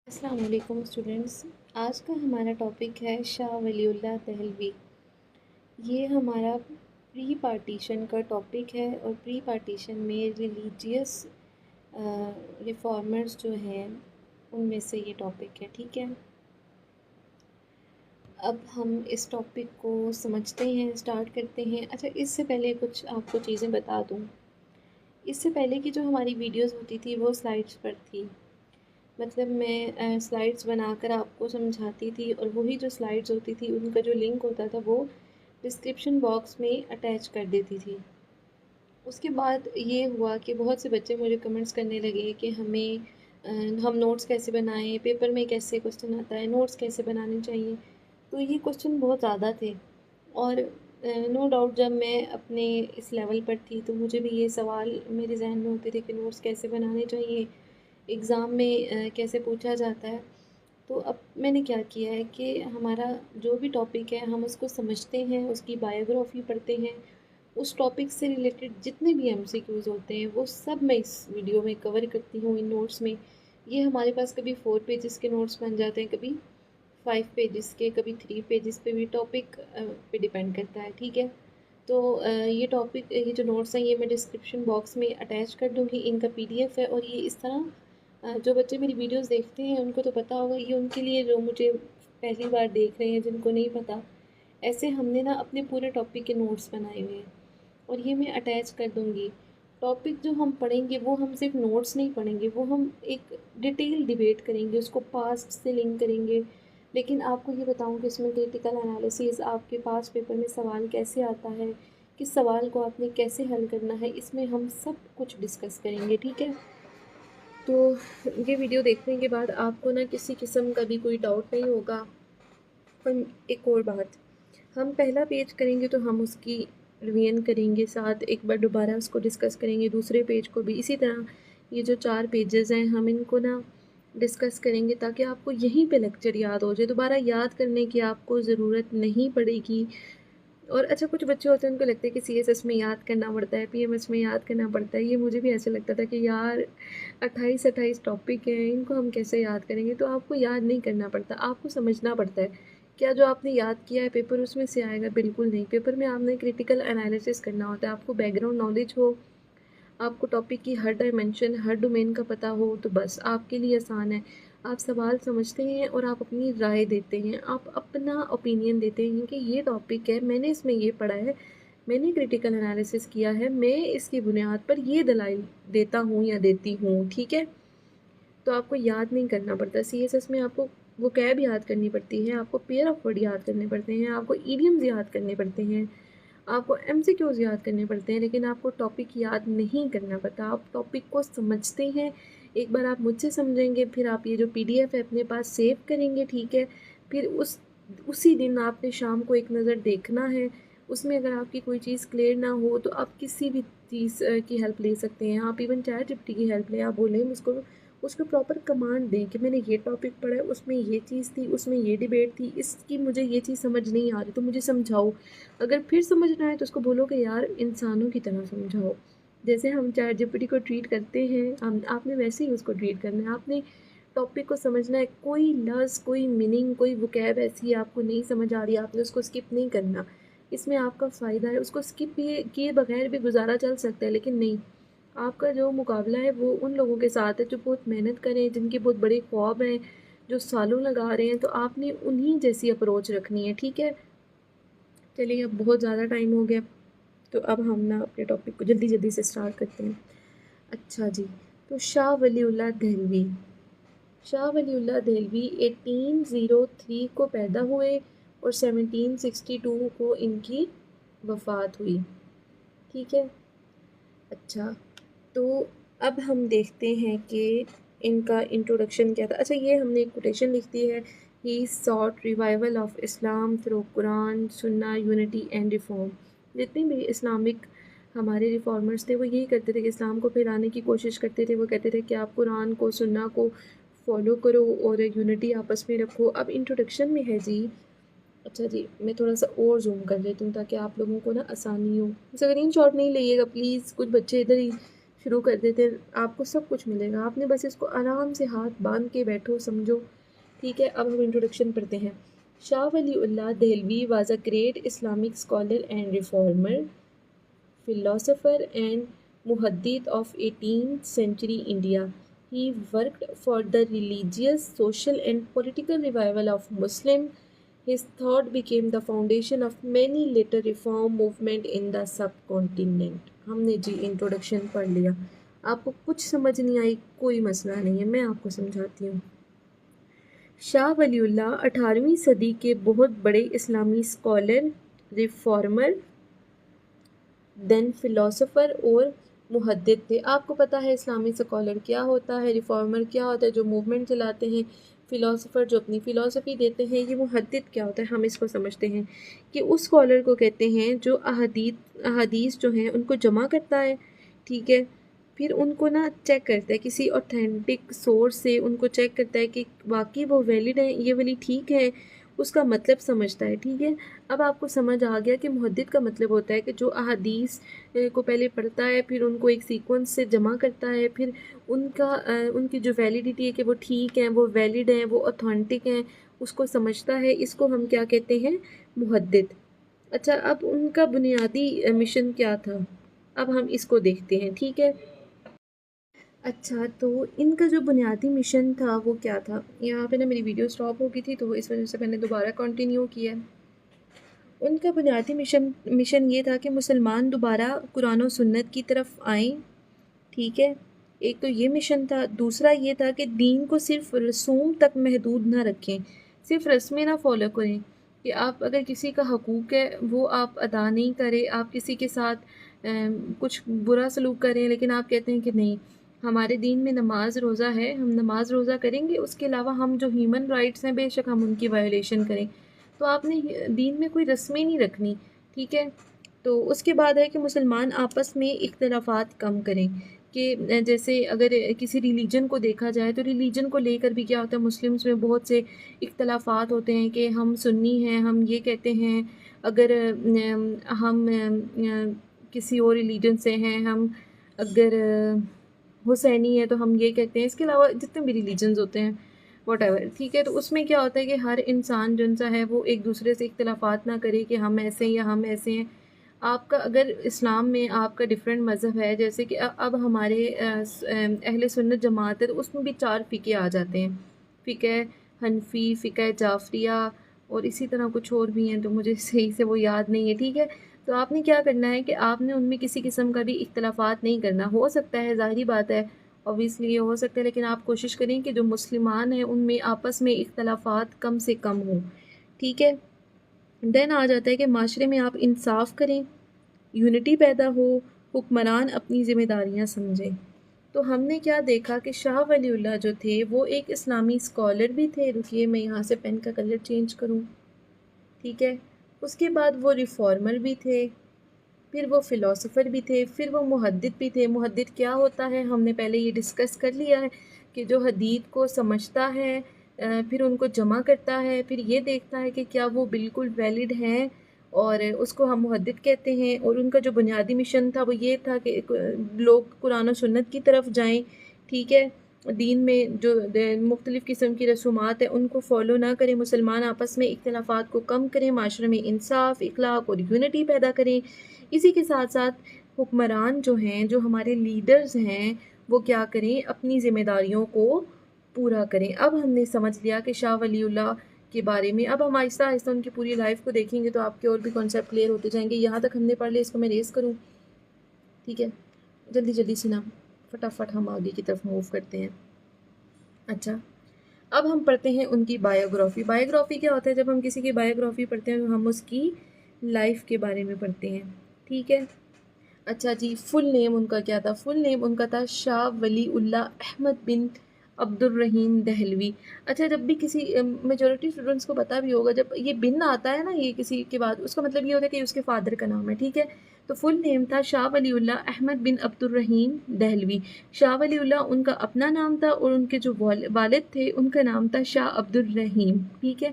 अस्सलाम वालेकुम स्टूडेंट्स। आज का हमारा टॉपिक है शाह वलीउल्लाह दहलवी। ये हमारा प्री पार्टीशन का टॉपिक है और प्री पार्टीशन में रिलीजियस रिफॉर्मर्स जो हैं उनमें से ये टॉपिक है। ठीक है, अब हम इस टॉपिक को समझते हैं, स्टार्ट करते हैं। अच्छा, इससे पहले कुछ आपको चीज़ें बता दूँ। इससे पहले की जो हमारी वीडियोज़ होती थी वो स्लाइड्स पर थी। मतलब मैं स्लाइड्स बनाकर आपको समझाती थी और वही जो स्लाइड्स होती थी उनका जो लिंक होता था वो डिस्क्रिप्शन बॉक्स में अटैच कर देती थी। उसके बाद ये हुआ कि बहुत से बच्चे मुझे कमेंट्स करने लगे कि हम नोट्स कैसे बनाएं, पेपर में कैसे क्वेश्चन आता है, नोट्स कैसे बनाने चाहिए। तो ये क्वेश्चन बहुत ज़्यादा थे और नो डाउट जब मैं अपने इस लेवल पर थी तो मुझे भी ये सवाल मेरे जहन में होते थे कि नोट्स कैसे बनाने चाहिए, एग्ज़ाम में कैसे पूछा जाता है। तो अब मैंने क्या किया है कि हमारा जो भी टॉपिक है हम उसको समझते हैं, उसकी बायोग्राफी पढ़ते हैं, उस टॉपिक से रिलेटेड जितने भी एमसीक्यूज़ होते हैं वो सब मैं इस वीडियो में कवर करती हूँ इन नोट्स में। ये हमारे पास कभी 4 पेजेस के नोट्स बन जाते हैं, कभी 5 पेजेस के, कभी 3 पेजेस पे भी, टॉपिक पे डिपेंड करता है। ठीक है, तो ये जो नोट्स हैं ये मैं डिस्क्रिप्शन बॉक्स में अटैच कर दूँगी। इनका पीडीएफ है और ये इस तरह जो बच्चे मेरी वीडियोस देखते हैं उनको तो पता होगा, ये उनके लिए जो मुझे पहली बार देख रहे हैं जिनको नहीं पता, ऐसे हमने ना अपने पूरे टॉपिक के नोट्स बनाए हुए हैं और ये मैं अटैच कर दूँगी। टॉपिक जो हम पढ़ेंगे वो हम सिर्फ नोट्स नहीं पढ़ेंगे, वो हम एक डिटेल डिबेट करेंगे, उसको पास्ट से लिंक करेंगे। लेकिन आपको ये बताऊँ कि इसमें क्रिटिकल एनालिसिस आपके पास पेपर में सवाल कैसे आता है, किस सवाल को आपने कैसे हल करना है, इसमें हम सब कुछ डिस्कस करेंगे। ठीक है, तो ये वीडियो देखने के बाद आपको ना किसी किस्म का भी कोई डाउट नहीं होगा। पर एक और बात, हम पहला पेज करेंगे तो हम उसकी रिवीजन करेंगे, साथ एक बार दोबारा उसको डिस्कस करेंगे, दूसरे पेज को भी इसी तरह। ये जो 4 पेजेस हैं हम इनको ना डिस्कस करेंगे ताकि आपको यहीं पे लेक्चर याद हो जाए, दोबारा याद करने की आपको ज़रूरत नहीं पड़ेगी। और अच्छा, कुछ बच्चे होते हैं उनको लगता है कि सीएसएस में याद करना पड़ता है, पीएमएस में याद करना पड़ता है। ये मुझे भी ऐसे लगता था कि यार 28-28 टॉपिक हैं, इनको हम कैसे याद करेंगे। तो आपको याद नहीं करना पड़ता, आपको समझना पड़ता है। क्या जो आपने याद किया है पेपर उसमें से आएगा? बिल्कुल नहीं। पेपर में आपने क्रिटिकल एनालिसिस करना होता है, आपको बैकग्राउंड नॉलेज हो, आपको टॉपिक की हर डायमेंशन, हर डोमेन का पता हो तो बस आपके लिए आसान है। आप सवाल समझते हैं और आप अपनी राय देते हैं, आप अपना ओपिनियन देते हैं कि ये टॉपिक है, मैंने इसमें ये पढ़ा है, मैंने क्रिटिकल एनालिसिस किया है, मैं इसकी बुनियाद पर ये दलाइल देता हूँ या देती हूँ। ठीक है, तो आपको याद नहीं करना पड़ता। सीएसएस में आपको वोकैब याद करनी पड़ती है, आपको पेयर ऑफ वर्ड याद करने पड़ते हैं, आपको ईडियम्स याद करने पड़ते हैं, आपको एमसीक्यूज़ याद करने पड़ते हैं, लेकिन आपको टॉपिक याद नहीं करना पड़ता। आप टॉपिक को समझते हैं, एक बार आप मुझसे समझेंगे, फिर आप ये जो पीडीएफ है अपने पास सेव करेंगे। ठीक है, फिर उसी दिन आपने शाम को एक नज़र देखना है, उसमें अगर आपकी कोई चीज़ क्लियर ना हो तो आप किसी भी चीज़ की हेल्प ले सकते हैं। आप इवन चैट जीपीटी की हेल्प लें, आप बोलें उसको प्रॉपर कमांड दें कि मैंने ये टॉपिक पढ़ा है, उसमें ये चीज़ थी, उसमें ये डिबेट थी, इसकी मुझे ये चीज़ समझ नहीं आ रही तो मुझे समझाओ। अगर फिर समझना है तो उसको बोलो कि यार इंसानों की तरह समझाओ। जैसे हम चैट जीपीटी को ट्रीट करते हैं, हम आपने वैसे ही उसको ट्रीट करना है। आपने टॉपिक को समझना है, कोई लफ्ज़, कोई मीनिंग, कोई वोकैब ऐसी आपको नहीं समझ आ रही, आपने उसको स्किप नहीं करना। इसमें आपका फ़ायदा है, उसको स्किप किए बगैर भी गुजारा चल सकता है, लेकिन नहीं, आपका जो मुकाबला है वो उन लोगों के साथ है जो बहुत मेहनत करें, जिनके बहुत बड़े ख्वाब हैं, जो सालों लगा रहे हैं, तो आपने उन्हीं जैसी अप्रोच रखनी है। ठीक है, चलिए अब बहुत ज़्यादा टाइम हो गया, तो अब हम ना अपने टॉपिक को जल्दी जल्दी से स्टार्ट करते हैं। अच्छा जी, तो शाह वलीउल्लाह दहलवी। शाह वलीउल्लाह दहलवी 1803 को पैदा हुए और 1762 को इनकी वफ़ात हुई। ठीक है, अच्छा, तो अब हम देखते हैं कि इनका इंट्रोडक्शन क्या था। अच्छा, ये हमने एक कोटेशन लिख दी है, he sought revival of Islam through Quran Sunnah unity and reform. जितने भी इस्लामिक हमारे रिफॉर्मर्स थे वो यही करते थे कि इस्लाम को फैलाने की कोशिश करते थे। वो कहते थे कि आप कुरान को, सुन्ना को फॉलो करो और यूनिटी आपस में रखो। अब इंट्रोडक्शन में है जी, अच्छा जी, मैं थोड़ा सा और जूम कर लेती हूँ ताकि आप लोगों को ना आसानी हो। स्क्रीन शॉट नहीं लीजिएगा प्लीज़, कुछ बच्चे इधर ही शुरू कर देते हैं, आपको सब कुछ मिलेगा, आपने बस इसको आराम से हाथ बांध के बैठो, समझो। ठीक है, अब हम इंट्रोडक्शन पढ़ते हैं। Shah Waliullah Dehlavi was a great Islamic scholar and reformer, philosopher and muhaddith of 18th century India. He worked for the religious, social and political revival of Muslim. His thought became the foundation of many later reform movement in the subcontinent. हमने जी introduction पढ़ लिया। आपको कुछ समझ नहीं आई, कोई मसला नहीं है, मैं आपको समझाती हूँ। शाह वलीउल्लाह 18वीं सदी के बहुत बड़े इस्लामी स्कॉलर, रिफॉर्मर, देन फ़िलोसोफ़र और मुहद्दिद थे। आपको पता है इस्लामी स्कॉलर क्या होता है, रिफॉर्मर क्या होता है जो मूवमेंट चलाते हैं, फ़िलोसोफ़र जो अपनी फ़िलासफ़ी देते हैं, ये मुहद्दिद क्या होता है हम इसको समझते हैं कि उस स्कॉलर को कहते हैं जो अहादीस जो हैं उनको जमा करता है। ठीक है, फिर उनको ना चेक करता है किसी ऑथेंटिक सोर्स से, उनको चेक करता है कि वाकई वो वैलिड है, ये वाली ठीक है, उसका मतलब समझता है। ठीक है, अब आपको समझ आ गया कि मुहद्दिद का मतलब होता है कि जो अहादीस को पहले पढ़ता है, फिर उनको एक सीक्वेंस से जमा करता है, फिर उनकी जो वैलिडिटी है कि वो ठीक हैं, वो वैलिड हैं, वो ऑथेंटिक हैं, उसको समझता है। इसको हम क्या कहते हैं, मुहद्दिद। अच्छा, अब उनका बुनियादी मिशन क्या था, अब हम इसको देखते हैं। ठीक है, अच्छा, तो इनका जो बुनियादी मिशन था वो क्या था, यहाँ पे ना मेरी वीडियो स्टॉप हो गई थी तो इस वजह से मैंने दोबारा कंटिन्यू किया है। उनका बुनियादी मिशन ये था कि मुसलमान दोबारा कुरान और सुन्नत की तरफ आएँ। ठीक है, एक तो ये मिशन था, दूसरा ये था कि दीन को सिर्फ रसूम तक महदूद ना रखें, सिर्फ रस्में ना फॉलो करें कि आप अगर किसी का हकूक़ है वो आप अदा नहीं करें, आप किसी के साथ कुछ बुरा सलूक करें, लेकिन आप कहते हैं कि नहीं, हमारे दीन में नमाज रोज़ा है, हम नमाज रोज़ा करेंगे, उसके अलावा हम जो ह्यूमन राइट्स हैं बेशक हम उनकी वायलेशन करें, तो आपने दीन में कोई रस्में नहीं रखनी। ठीक है, तो उसके बाद है कि मुसलमान आपस में इख्तलाफात कम करें कि जैसे अगर किसी रिलीजन को देखा जाए तो रिलीजन को लेकर भी क्या होता है, मुस्लिम्स में बहुत से इख्तलाफात होते हैं कि हम सुन्नी हैं, हम ये कहते हैं, अगर हम किसी और रिलीजन से हैं, हम अगर हुसैनी है तो हम ये कहते हैं। इसके अलावा जितने भी रिलीजन्स होते हैं वॉटेवर, ठीक है, तो उसमें क्या होता है कि हर इंसान जो सा है वो एक दूसरे से इख्तलाफात ना करे कि हम ऐसे हैं या हम ऐसे हैं। आपका अगर इस्लाम में आपका डिफरेंट मज़हब है, जैसे कि अब हमारे अहले सुन्नत जमात है तो उसमें भी 4 फ़िक़े आ जाते हैं, फ़िक़े हनफ़ी, फ़िक़े जाफ़रिया और इसी तरह कुछ और भी हैं तो मुझे सही से वो याद नहीं है। ठीक है, तो आपने क्या करना है कि आपने उनमें किसी किस्म का भी इख्तलाफात नहीं करना। हो सकता है, ज़ाहिरी बात है, ऑब्वियसली ये हो सकता है, लेकिन आप कोशिश करें कि जो मुसलमान हैं उनमें आपस में इख्तलाफात कम से कम हों। ठीक है, देन आ जाता है कि माशरे में आप इंसाफ करें, यूनिटी पैदा हो, हुक्मरान अपनी ज़िम्मेदारियाँ समझें। तो हमने क्या देखा कि शाह वलीउल्लाह जो थे वो एक इस्लामी स्कॉलर भी थे। रुकिए मैं यहाँ से पेन का कलर चेंज करूँ। ठीक है, उसके बाद वो रिफॉर्मर भी थे, फिर वो फ़िलोसोफ़र भी थे, फिर वो मुहद्दिद भी थे। मुहद्दिद क्या होता है हमने पहले ये डिस्कस कर लिया है कि जो हदीस को समझता है, फिर उनको जमा करता है, फिर ये देखता है कि क्या वो बिल्कुल वैलिड हैं, और उसको हम मुहद्दिद कहते हैं। और उनका जो बुनियादी मिशन था वो ये था कि लोग कुरान और सुन्नत की तरफ जाएँ। ठीक है, दीन में जो मुख्तलिफ़ किस्म की रसूमात हैं उनको फॉलो ना करें, मुसलमान आपस में इख्तलाफात को कम करें, माशरे में इंसाफ, इखलाक और यूनिटी पैदा करें। इसी के साथ साथ हुक्मरान जो हैं, जो हमारे लीडर्स हैं, वो क्या करें, अपनी ज़िम्मेदारियों को पूरा करें। अब हमने समझ लिया कि शाह वलीउल्लाह के बारे में। अब हम आहिस्ता आहिस्ता उनकी पूरी लाइफ को देखेंगे तो आपके और भी कॉन्सेप्ट क्लियर होते जाएंगे। यहाँ तक हमने पढ़ लिया, इसको मैं रेस करूँ। ठीक है, जल्दी जल्दी से ना, फटाफट हम आगे की तरफ मूव करते हैं। अच्छा, अब हम पढ़ते हैं उनकी बायोग्राफ़ी। बायोग्राफ़ी क्या होता है, जब हम किसी की बायोग्राफ़ी पढ़ते हैं तो हम उसकी लाइफ के बारे में पढ़ते हैं। ठीक है, अच्छा जी, फुल नेम उनका क्या था? फुल नेम उनका था शाह वलीउल्लाह अहमद बिन अब्दुर्रहीम दहलवी। अच्छा, जब भी किसी मेजॉरिटी स्टूडेंट्स को पता भी होगा, जब ये बिन आता है ना, ये किसी के बाद, उसका मतलब ये होता है कि उसके फादर का नाम है। ठीक है, तो फुल नेम था शाह वलीउल्लाह अहमद बिन अब्दुर्रहीम दहलवी। शाह वलीउल्लाह उनका अपना नाम था और उनके जो वालिद थे उनका नाम था शाह अब्दुर्रहीम। ठीक है,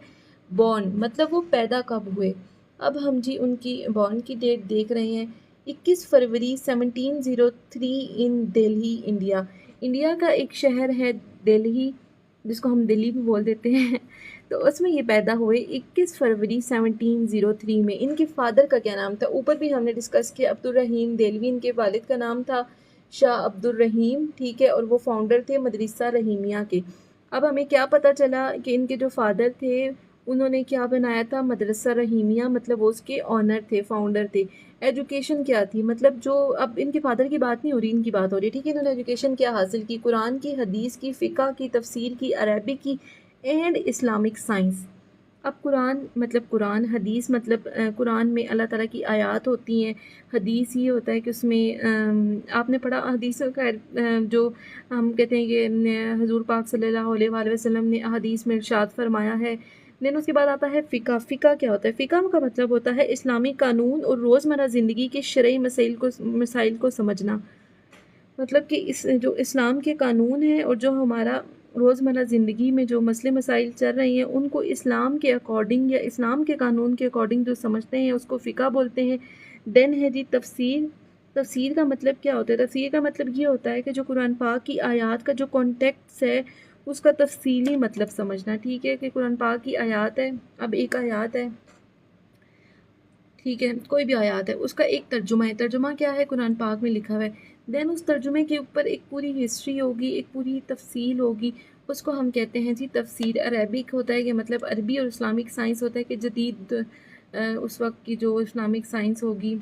बॉर्न मतलब वो पैदा कब हुए। अब हम जी उनकी बॉर्न की डेट देख रहे हैं 21 फरवरी 1703 इन दिल्ली, इंडिया। इंडिया का एक शहर है दिल्ली, जिसको हम दिल्ली भी बोल देते हैं। तो उसमें ये पैदा हुए 21 फरवरी 1703 में। इनके फादर का क्या नाम था? ऊपर भी हमने डिस्कस किया, अब्दुल रहीम देलवी इनके वालिद का नाम था, शाह अब्दुल रहीम, ठीक है। और वो फाउंडर थे मदरसा रहीमिया के। अब हमें क्या पता चला कि इनके जो फादर थे उन्होंने क्या बनाया था? मदरसा रहीमिया, मतलब वो उसके ऑनर थे, फाउंडर थे। एजुकेशन क्या थी? मतलब जो, अब इनके फादर की बात नहीं हो रही, इनकी बात हो रही है, ठीक है। इन्होंने एजुकेशन क्या हासिल की? कुरान की, हदीस की, फ़िक़्ह की, तफसीर की, अरबिक की एंड इस्लामिक साइंस। अब कुरान मतलब कुरान, हदीस मतलब कुरान में अल्लाह ताला की आयात होती हैं। हदीस ये होता है कि उसमें आपने पढ़ा हदीस का, जो हम कहते हैं कि हुज़ूर पाक सल्लल्लाहु अलैहि वसल्लम ने हदीस में इरशाद फरमाया है। देन उसके बाद आता है फ़िक़्ह। फ़िक़्ह क्या होता है? फ़िक़्ह का मतलब होता है इस्लामी कानून और रोज़मर्रा ज़िंदगी के शरई मसाइल को समझना। मतलब कि इस जो इस्लाम के कानून हैं और जो हमारा रोज़मर्रा ज़िंदगी में जो मसले मसाइल चल रही हैं, उनको इस्लाम के अकॉर्डिंग या इस्लाम के कानून के अकॉर्डिंग जो समझते हैं, उसको फ़िक़्ह बोलते हैं। देन है जी तफ़सीर। तफ़सीर का मतलब क्या होता है? तफ़सीर का मतलब ये होता है कि जो कुरान पाक की आयात का जो कॉन्टेक्स्ट है, उसका तफ़सीली मतलब समझना, ठीक है। कि कुरान पाक की आयात है, अब एक आयात है, ठीक है, कोई भी आयात है, उसका एक तर्जुमा है। तर्जुमा क्या है? कुरान पाक में लिखा हुआ है। देन उस तर्जुमे के ऊपर एक पूरी हिस्ट्री होगी, एक पूरी तफसील होगी, उसको हम कहते हैं जी तफसीर। अरबिक होता है कि मतलब अरबी और इस्लामिक साइंस होता है कि जदीद उस वक्त की जो इस्लामिक साइंस होगी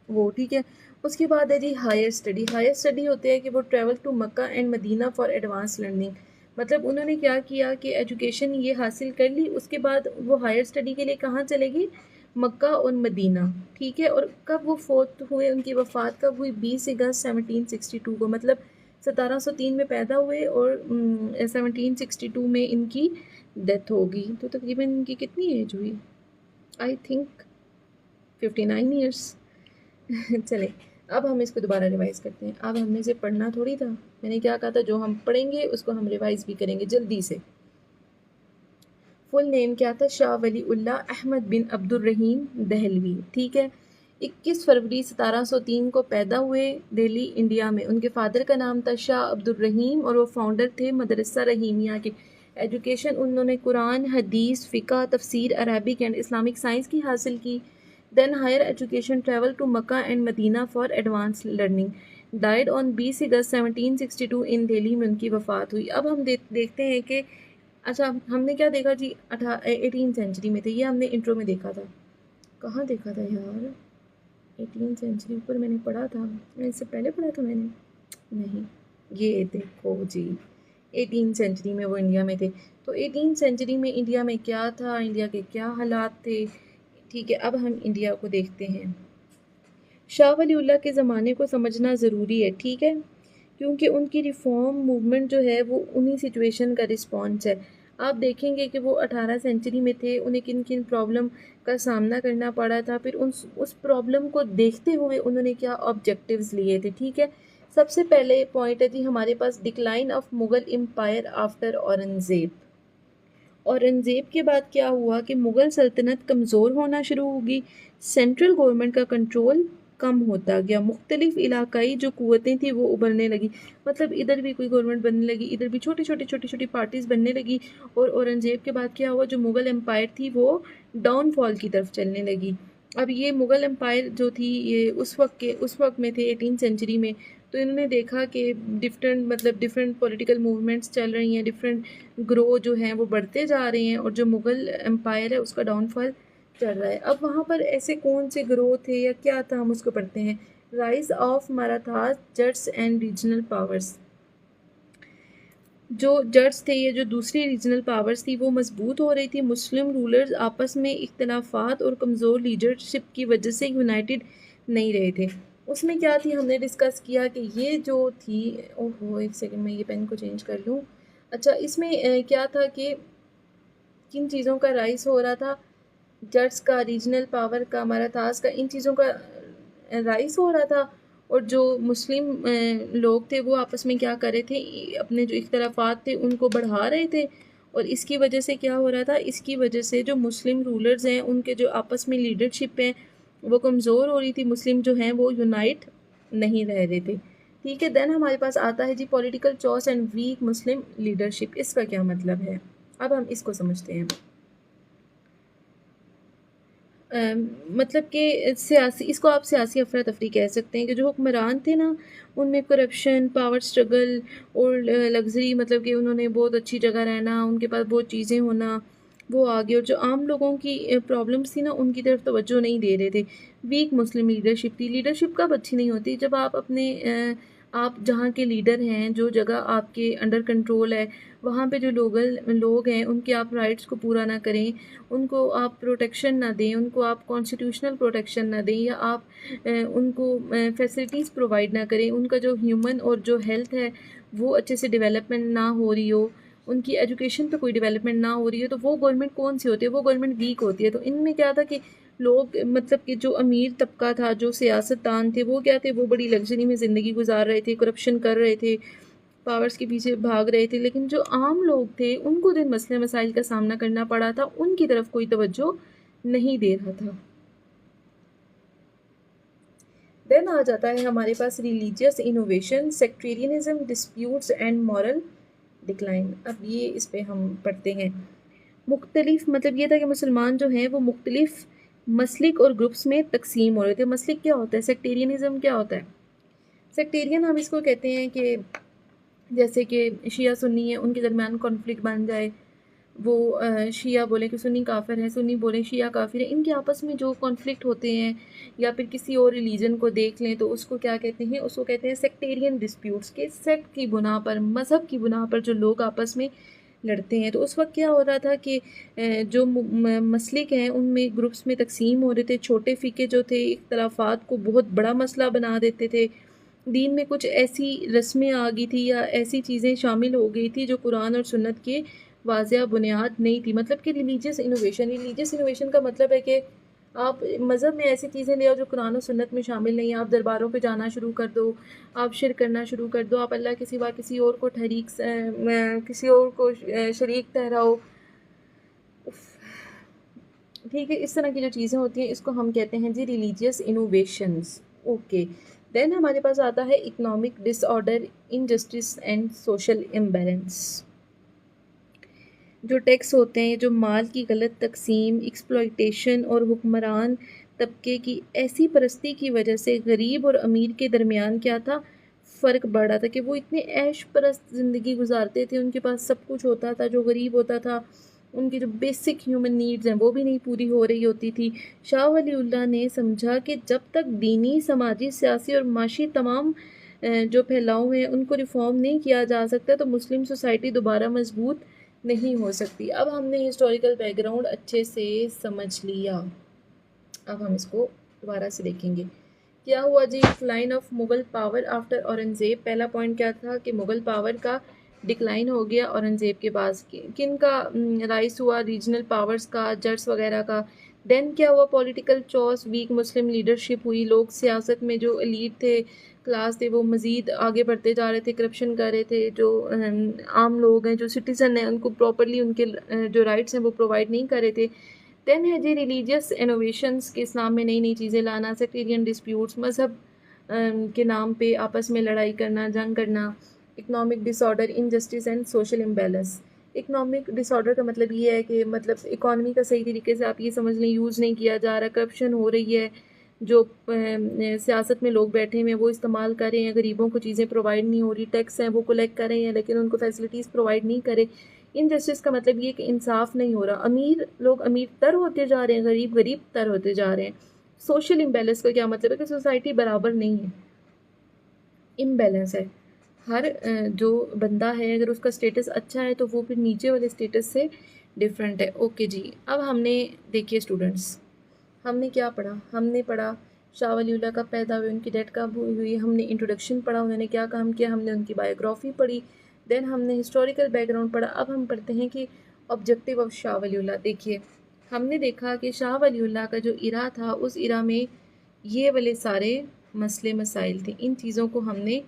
वो, ठीक है। उसके बाद है जी हायर स्टडी। हायर स्टडी होते हैं कि वो travel to Mecca and Medina for advance learning. मतलब उन्होंने क्या किया कि एजुकेशन ये हासिल कर ली, उसके बाद वो हायर स्टडी के लिए कहाँ चलेगी? मक्का और मदीना, ठीक है। और कब वो फोत हुए, उनकी वफ़ात कब हुई? 20 अगस्त 1762 को, मतलब 1703 में पैदा हुए और 1762 में इनकी डेथ होगी। तो तकरीबन इनकी कितनी एज हुई? I think 59 years. चले, अब हम इसको दोबारा रिवाइज़ करते हैं। अब हमने इसे पढ़ना थोड़ी था, मैंने क्या कहा था, जो हम पढ़ेंगे उसको हम रिवाइज़ भी करेंगे जल्दी से। फुल नेम क्या था? शाह वली उल्लाह अहमद बिन अब्दुल रहीम दहलवी, ठीक है। 21 फरवरी 1703 को पैदा हुए दिल्ली, इंडिया में। उनके फादर का नाम था शाह अब्दुल रहीम और वो फाउंडर थे मदरसा रहीमिया के। एजुकेशन उन्होंने कुरान, हदीस, फ़िक़्ह, तफसीर, अरबिक एंड इस्लामिक साइंस की हासिल की। Then higher education travel to Mecca and Medina for advance learning. Died on 20 August 1762 in Delhi में उनकी वफ़ात हुई। अब हम देखते हैं कि अच्छा, हमने क्या देखा जी? 18 सेंचुरी में थे, ये हमने इंट्रो में देखा था। कहाँ देखा था यार? 18 सेंचुरी ऊपर मैंने पढ़ा था, मैं इससे पहले पढ़ा था मैंने, नहीं, ये देखो जी, 18 सेंचुरी में वो इंडिया में थे। तो 18 सेंचुरी में इंडिया में क्या था, इंडिया के क्या हालात थे, ठीक है। अब हम इंडिया को देखते हैं। शाह वलीउल्लाह के ज़माने को समझना ज़रूरी है, ठीक है, क्योंकि उनकी रिफ़ॉर्म मूवमेंट जो है वो उन्हीं सिचुएशन का रिस्पॉन्स है। आप देखेंगे कि वो 18 सेंचुरी में थे, उन्हें किन किन प्रॉब्लम का सामना करना पड़ा था, फिर उस प्रॉब्लम को देखते हुए उन्होंने क्या ऑब्जेक्टिव्स लिए थे, ठीक है। सबसे पहले पॉइंट है जी हमारे पास decline of Mughal empire after Aurangzeb. Aurangzeb के बाद क्या हुआ कि मुग़ल सल्तनत कमज़ोर होना शुरू होगी, सेंट्रल गवर्नमेंट का कंट्रोल कम होता गया, मुख्तलिफ इलाकाई जो क़ुव्वतें थी वो उभरने लगी। मतलब इधर भी कोई गवर्नमेंट बनने लगी, इधर भी छोटी छोटी पार्टीज़ बनने लगी। और औरंगज़ेब के बाद क्या हुआ? जो मुग़ल एम्पायर थी वो डाउनफॉल की तरफ चलने लगी। अब ये मुग़ल एम्पायर जो थी ये उस वक्त में थे 18 सेंचुरी में। तो इन्होंने देखा कि डिफरेंट पॉलिटिकल मूवमेंट्स चल रही हैं, डिफरेंट ग्रो जो हैं वो बढ़ते जा रहे हैं और जो मुग़ल एम्पायर है उसका डाउनफॉल चल रहा है। अब वहाँ पर ऐसे कौन से ग्रो थे या क्या था, हम उसको पढ़ते हैं। Rise of Marathas, Jats and regional powers. जो जट्स थे, ये जो दूसरी रीजनल पावर्स थी वो मजबूत हो रही थी। मुस्लिम रूलर्स आपस में इख्तलाफात और कमज़ोर लीडरशिप की वजह से यूनाइटेड नहीं रहे थे। उसमें क्या थी, हमने डिस्कस किया कि ये जो थी, ओहो एक सेकंड में ये पेन को चेंज कर लूँ। अच्छा, इसमें क्या था कि किन चीज़ों का राइज हो रहा था? जट्स का, रीजनल पावर का, मराठास का, इन चीज़ों का राइज हो रहा था। और जो मुस्लिम लोग थे वो आपस में क्या कर रहे थे, अपने जो इख्तलाफात थे उनको बढ़ा रहे थे। और इसकी वजह से क्या हो रहा था? इसकी वजह से जो मुस्लिम रूलर्स हैं उनके जो आपस में लीडरशिप है वो कमज़ोर हो रही थी, मुस्लिम जो हैं वो यूनाइट नहीं रह रहे थे। ठीक है, देन हमारे पास आता है जी political choice and weak Muslim leadership. इसका क्या मतलब है, अब हम इसको समझते हैं। मतलब कि सियासी, इसको आप सियासी अफरा तफरी कह सकते हैं कि जो हुक्मरान थे ना, उनमें करप्शन, पावर स्ट्रगल और लग्जरी, मतलब कि उन्होंने बहुत अच्छी जगह रहना, उनके पास बहुत चीज़ें होना, वो आगे। और जो आम लोगों की प्रॉब्लम्स थी ना, उनकी तरफ तवज्जो नहीं दे रहे थे। वीक मुस्लिम लीडरशिप थी। लीडरशिप कब अच्छी नहीं होती, जब आप अपने आप जहाँ के लीडर हैं, जो जगह आपके अंडर कंट्रोल है, वहाँ पे जो लोग हैं, उनके आप राइट्स को पूरा ना करें, उनको आप प्रोटेक्शन ना दें, उनको आप कॉन्स्टिट्यूशनल प्रोटेक्शन ना दें, या आप उनको फैसिलिटीज़ प्रोवाइड ना करें, उनका जो ह्यूमन और जो हेल्थ है वो अच्छे से डेवलपमेंट ना हो रही हो, उनकी एजुकेशन पे कोई डेवलपमेंट ना हो रही है, तो वो गवर्नमेंट कौन सी होती है, वो गवर्नमेंट वीक होती है। तो इनमें क्या था कि लोग, मतलब कि जो अमीर तबका था, जो सियासतदान थे, वो क्या थे, वो बड़ी लग्जरी में ज़िंदगी गुजार रहे थे, करप्शन कर रहे थे, पावर्स के पीछे भाग रहे थे। लेकिन जो आम लोग थे, उनको जिन मसले मसाइल का सामना करना पड़ा था, उनकी तरफ कोई तवज्जो नहीं दे रहा था। देन आ जाता है हमारे पास religious innovation, sectarianism, disputes and moral decline. अब ये इस पे हम पढ़ते हैं। मुख्तलिफ, मतलब ये था कि मुसलमान जो हैं वो मुख्तलिफ मसलिक और ग्रुप्स में तकसीम हो रहे थे। मसलिक क्या होता है, सेक्टेरियनिज्म क्या होता है? सेक्टेरियन हम इसको कहते हैं कि जैसे कि शिया सुन्नी है, उनके दरमियान कॉन्फ्लिक्ट बन जाए, वो शिया बोले कि सुन्नी काफिर है, सुन्नी बोले शिया काफिर है, इनके आपस में जो कॉन्फ्लिक्ट होते हैं, या फिर किसी और रिलीजन को देख लें तो उसको क्या कहते हैं, उसको कहते हैं सेक्टेरियन डिस्प्यूट्स, के सेक्ट की बुना पर, मज़हब की बुना पर जो लोग आपस में लड़ते हैं। तो उस वक्त क्या हो रहा था कि जो मसलिक हैं उनमें ग्रुप्स में तकसीम हो रहे थे, छोटे फ़िके जो थे इख्तलाफात को बहुत बड़ा मसला बना देते थे। दीन में कुछ ऐसी रस्में आ गई थी या ऐसी चीज़ें शामिल हो गई थी जो कुरान और सुन्नत के वाज़िया बुनियाद नहीं थी। मतलब कि रिलीजियस इनोवेशन का मतलब है कि आप मज़हब में ऐसी चीज़ें ले आओ जो कुरान और सुन्नत में शामिल नहीं है। आप दरबारों पे जाना शुरू कर दो, आप शिरक करना शुरू कर दो, आप अल्लाह के सिवा किसी और को किसी और को शरीक ठहराओ। ठीक है, इस तरह की जो चीज़ें होती हैं इसको हम कहते हैं जी रिलीजियस इनोवेशंस। ओके, देन हमारे पास आता है economic disorder, injustice and social imbalance. जो टैक्स होते हैं, जो माल की गलत तकसीम, एक्सप्लॉयटेशन और हुक्मरान तबके की ऐसी परस्ती की वजह से गरीब और अमीर के दरमियान क्या था, फ़र्क बढ़ रहा था कि वो इतने ऐश परस्त ज़िंदगी गुजारते थे, उनके पास सब कुछ होता था, जो गरीब होता था उनकी जो बेसिक ह्यूमन नीड्स हैं वो भी नहीं पूरी हो रही होती थी। शाह वलीउल्लाह ने समझा कि जब तक दीनी, समाजी, सियासी और माशी तमाम जो फैलाव हैं उनको रिफ़ॉर्म नहीं किया जा सकता, तो मुस्लिम सोसाइटी दोबारा मजबूत नहीं हो सकती। अब हमने हिस्टोरिकल बैकग्राउंड अच्छे से समझ लिया, अब हम इसको दोबारा से देखेंगे। क्या हुआ जी, decline of Mughal power after Aurangzeb. पहला पॉइंट क्या था कि मुग़ल पावर का डिक्लाइन हो गया औरंगज़ेब के पास। किन का राइस हुआ, रीजनल पावर्स का, जट्स वगैरह का। देन क्या हुआ, political choice, weak Muslim leadership हुई, लोग सियासत में जो एलीट थे, क्लास थे, वो मज़ीद आगे बढ़ते जा रहे थे, करप्शन कर रहे थे। जो आम लोग हैं, जो सिटीज़न हैं, उनको प्रॉपरली उनके जो राइट्स हैं वो प्रोवाइड नहीं कर रहे थे। देन है जी रिलीजियस इनोवेशंस, के इस्लाम में नई नई चीज़ें लाना, सेक्टेरियन डिस्प्यूट्स, मज़हब के नाम पे आपस में लड़ाई करना, जंग करना। Economic disorder, injustice and social imbalance. Economic disorder का मतलब ये है कि मतलब इकॉनमी का सही तरीके से आप ये समझ लें यूज़ नहीं किया जा रहा, करप्शन हो रही है, जो सियासत में लोग बैठे हुए हैं वो इस्तेमाल कर रहे हैं, गरीबों को चीज़ें प्रोवाइड नहीं हो रही, टैक्स हैं वो कलेक्ट कर रहे हैं लेकिन उनको फैसिलिटीज़ प्रोवाइड नहीं करे। इनजस्टिस का मतलब ये कि इंसाफ नहीं हो रहा, अमीर लोग अमीर तर होते जा रहे हैं, गरीब गरीब तर होते जा रहे हैं। सोशल इम्बैलेंस का क्या मतलब है कि सोसाइटी बराबर नहीं है, इम्बैलेंस है। हर जो बंदा है अगर उसका स्टेटस अच्छा है तो वो फिर नीचे वाले स्टेटस से डिफरेंट है। ओके जी, अब हमने देखिए स्टूडेंट्स, हमने क्या पढ़ा, हमने पढ़ा शाह वलीउल्लाह कब पैदा हुए, उनकी डेथ कब हुई, हमने इंट्रोडक्शन पढ़ा, उन्होंने क्या काम किया, हमने उनकी बायोग्राफी पढ़ी, देन हमने हिस्टोरिकल बैकग्राउंड पढ़ा। अब हम पढ़ते हैं कि ऑब्जेक्टिव ऑफ शाह वलीउल्लाह। देखिए, हमने देखा कि शाह वलीउल्लाह का जो इरा था, उस इरा में ये वाले सारे मसले मसाइल थे, इन चीज़ों को हमने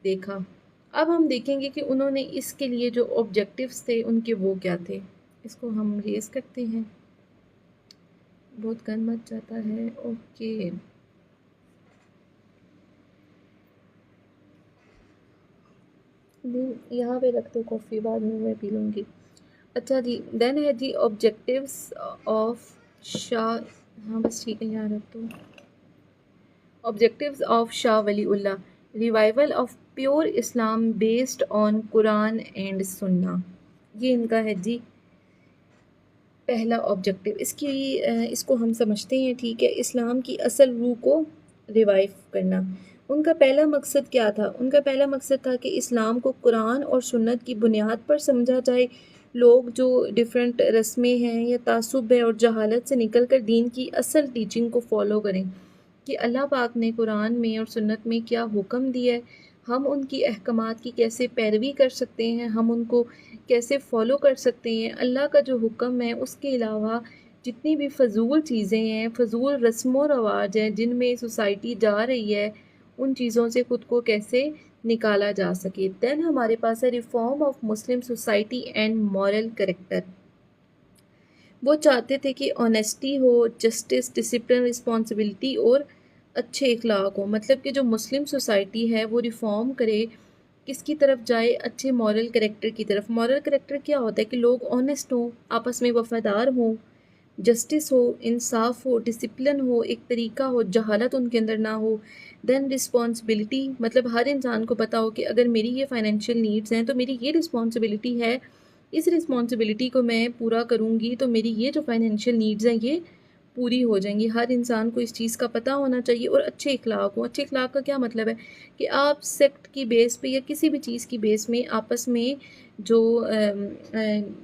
देखा। अब हम देखेंगे कि उन्होंने इसके लिए जो ऑब्जेक्टिव्स थे उनके वो क्या थे, इसको हम रेस करते हैं। बहुत गंद मच जाता है। ओके, नहीं यहाँ पे रख दो कॉफ़ी, बाद में मैं पी लूँगी। अच्छा जी, देन है जी ऑब्जेक्टिव्स ऑफ शाह। हाँ बस ठीक है, यहाँ रख दो। Objectives of Shah Waliullah, revival of pure Islam based on Quran and सुन्ना। ये इनका है जी पहला ऑब्जेक्टिव। इसको हम समझते हैं, ठीक है, इस्लाम की असल रूह को रिवाइव करना। उनका पहला मकसद क्या था? उनका पहला मकसद था कि इस्लाम को कुरान और सुन्नत की बुनियाद पर समझा जाए। लोग जो डिफरेंट रस्में हैं या तासुब है और जहालत से निकल कर दीन की असल टीचिंग को फॉलो करें कि अल्लाह पाक ने कुरान में और सुन्नत में क्या हुक्म दिया है, हम उनकी अहकामात की कैसे पैरवी कर सकते हैं, हम उनको कैसे फ़ॉलो कर सकते हैं। अल्लाह का जो हुक्म है उसके अलावा जितनी भी फ़जूल चीज़ें हैं, फ़जूल रस्म व रवाज हैं जिनमें सोसाइटी जा रही है, उन चीज़ों से ख़ुद को कैसे निकाला जा सके। दैन हमारे पास है reform of Muslim society and moral character. वो चाहते थे कि ऑनेस्टी हो, जस्टिस, डिसिप्लिन, रिस्पॉन्सिबिलिटी और अच्छे इखलाक हो। मतलब कि जो मुस्लिम सोसाइटी है वो रिफ़ॉर्म करे, किसकी तरफ जाए? अच्छे मॉरल करेक्टर की तरफ। मॉरल करेक्टर क्या होता है कि लोग ऑनेस्ट हों, आपस में वफ़ादार हों, जस्टिस हो, इंसाफ हो, डिसिप्लिन हो, एक तरीका हो, जहालत उनके अंदर ना हो। देन रिस्पॉन्सिबिलिटी, मतलब हर इंसान को पता हो कि अगर मेरी ये फाइनेंशियल नीड्स हैं तो मेरी ये रिस्पॉन्सिबिलिटी है, इस रिस्पॉन्सिबिलिटी को मैं पूरा करूँगी तो मेरी ये जो फाइनेंशियल नीड्स हैं ये पूरी हो जाएंगी। हर इंसान को इस चीज़ का पता होना चाहिए। और अच्छे इखलाक हो। अच्छे इखलाक का क्या मतलब है कि आप सेक्ट की बेस पे या किसी भी चीज़ की बेस में आपस में जो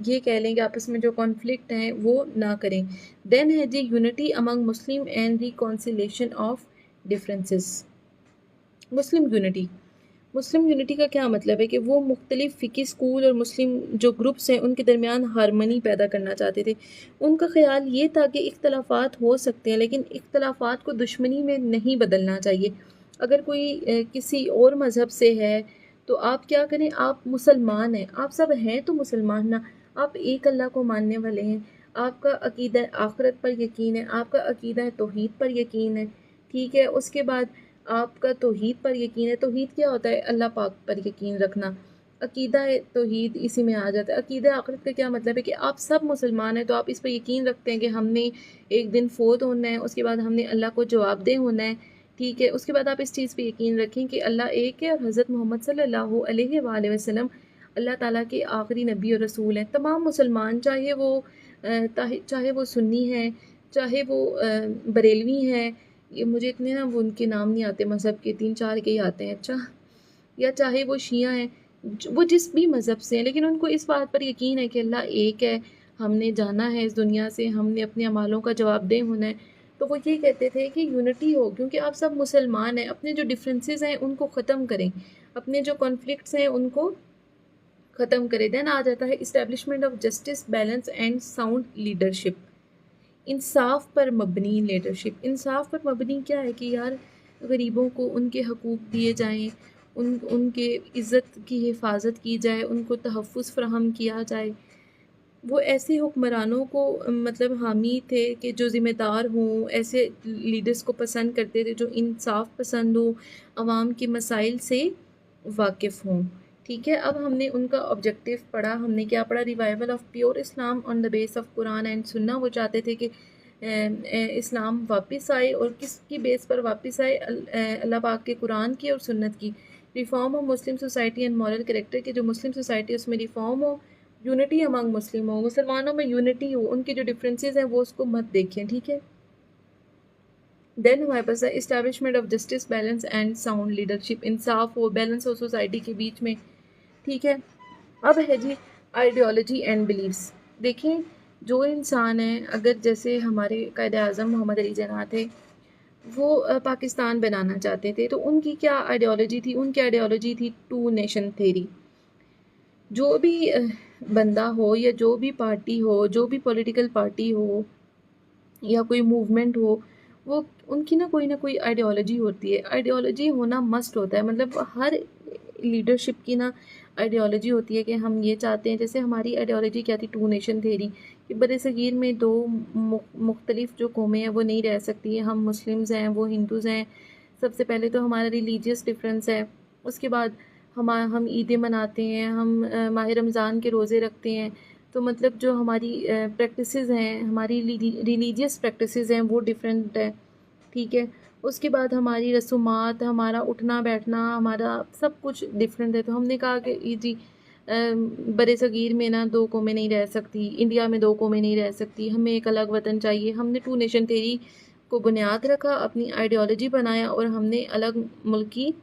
ये कह लें कि आपस में जो कॉन्फ्लिक्ट हैं वो ना करें। देन है जी unity among Muslim and reconciliation of differences. Muslim unity, Muslim unity का क्या मतलब है कि वो मुख्तलिफ फ़िकी स्कूल और मुस्लिम जो ग्रुप्स हैं उनके दरमियान हारमनी पैदा करना चाहते थे। उनका ख़्याल ये था कि इख्तलाफात हो सकते हैं लेकिन इख्तलाफात को दुश्मनी में नहीं बदलना चाहिए। अगर कोई किसी और मज़हब से है तो आप क्या करें? आप मुसलमान हैं, आप सब हैं तो मुसलमान ना, आप एक अल्लाह को मानने वाले हैं, आपका अकीदा आखिरत पर यकीन है, आपका अकीदा तौहीद पर यकीन है, ठीक है। उसके बाद आपका तौहीद पर यकीन है। तौहीद क्या होता है? अल्लाह पाक पर यकीन रखना। अकीदा तौहीद इसी में आ जाता है। अकीदा आखिरत का क्या मतलब है कि आप सब मुसलमान हैं तो आप इस पर यकीन रखते हैं कि हमने एक दिन फ़ौत होना है, उसके बाद हमने अल्लाह को जवाबदेह होना है, ठीक है। उसके बाद आप इस चीज़ पे यकीन रखें कि अल्लाह एक है और हज़रत मोहम्मद सल्लल्लाहु अलैहि वसल्लम अल्लाह ताला के आखिरी नबी और रसूल हैं। तमाम मुसलमान चाहे वो सुन्नी हैं, चाहे वो बरेलवी हैं, ये मुझे इतने ना वो उनके नाम नहीं आते मज़हब के, 3-4 के ही आते हैं। अच्छा, या चाहे वो शिया हैं, वो जिस भी मज़हब से हैं, लेकिन उनको इस बात पर यकीन है कि अल्लाह एक है, हमने जाना है इस दुनिया से, हमने अपने अमालों का जवाबदेह होना है। तो वो ये कहते थे कि यूनिटी हो, क्योंकि आप सब मुसलमान हैं, अपने जो डिफरेंसेस हैं उनको ख़त्म करें, अपने जो कॉन्फ्लिक्ट्स हैं उनको ख़त्म करें। देन आ जाता है establishment of justice, balance and sound leadership. इंसाफ पर मबनी लीडरशिप। इंसाफ पर मबनी क्या है कि यार गरीबों को उनके हकूक़ दिए जाएं, उनके इज़्ज़त की हिफाजत की जाए, उनको तहफ़्फ़ुज़ फ़राहम किया जाए। वो ऐसे हुक्मरानों को मतलब हामी थे कि जो ज़िम्मेदार हों, ऐसे लीडर्स को पसंद करते थे जो इंसाफ पसंद हों, आवाम के मसाइल से वाकिफ़ हों, ठीक है। अब हमने उनका ऑब्जेक्टिव पढ़ा। हमने क्या पढ़ा? Revival of pure Islam on the base of Quran and सुन्ना। वो चाहते थे कि इस्लाम वापस आए, और किसकी बेस पर वापस आए? अल्लाह पाक के कुरान की और सुन्नत की। Reform of Muslim society and moral character की जो मुस्लिम सोसाइटी है उसमें रिफॉर्म हो, यूनिटी अमंग मुस्लिम हो, मुसलमानों में यूनिटी हो, उनके जो डिफरेंसेस हैं वो उसको मत देखें, ठीक है। देन हमारे पास है establishment of justice, balance and sound leadership. इंसाफ हो, बैलेंस हो सोसाइटी के बीच में, ठीक है। अब है जी आइडियोलॉजी एंड बिलीव्स। देखें, जो इंसान है, अगर जैसे हमारे कायदे आज़म मोहम्मद अली जिन्ना थे, वो पाकिस्तान बनाना चाहते थे, तो उनकी क्या आइडियोलॉजी थी? उनकी आइडियोलॉजी थी टू नेशन थेरी। जो भी बंदा हो या जो भी पार्टी हो, जो भी पॉलिटिकल पार्टी हो या कोई मूवमेंट हो, वो उनकी ना कोई आइडियोलॉजी होती है। आइडियोलॉजी होना मस्ट होता है। मतलब हर लीडरशिप की ना आइडियोलॉजी होती है कि हम ये चाहते हैं, जैसे हमारी आइडियोलॉजी क्या थी, टू नेशन थेरी, कि बरसगीर में दो मुख्तलिफ जो कौमें हैं वो नहीं रह सकती हैं, हम मुस्लिम्स हैं वो हिंदूज़ हैं। सबसे पहले तो हमारा रिलीजियस डिफरेंस है, उसके बाद हम ईदें मनाते हैं, हम माह रमज़ान के रोज़े रखते हैं। तो मतलब जो हमारी प्रैक्टिसेस हैं, हमारी रिलीजियस प्रैक्टिसेस हैं वो डिफरेंट है, ठीक है। उसके बाद हमारी रसूमात, हमारा उठना बैठना, हमारा सब कुछ डिफरेंट है। तो हमने कहा कि ये जी बरसगीर में ना दो कौमें नहीं रह सकती, इंडिया में दो कौमें नहीं रह सकती, हमें एक अलग वतन चाहिए। हमने टू नेशन थ्योरी को बुनियाद रखा, अपनी आइडियोलॉजी बनाया और हमने अलग मुल्क की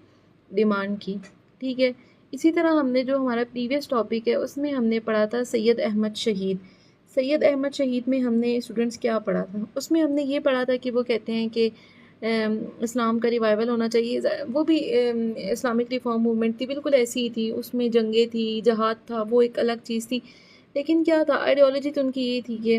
डिमांड की, ठीक है। इसी तरह हमने जो हमारा प्रीवियस टॉपिक है उसमें हमने पढ़ा था सैयद अहमद शहीद। सैयद अहमद शहीद में हमने स्टूडेंट्स क्या पढ़ा था, उसमें हमने ये पढ़ा था कि वो कहते हैं कि इस्लाम का रिवाइवल होना चाहिए। वो भी इस्लामिक रिफॉर्म मूवमेंट थी, बिल्कुल ऐसी ही थी, उसमें जंगें थी, जहाद था, वो एक अलग चीज़ थी। लेकिन क्या था, आइडियोलॉजी तो उनकी ये थी कि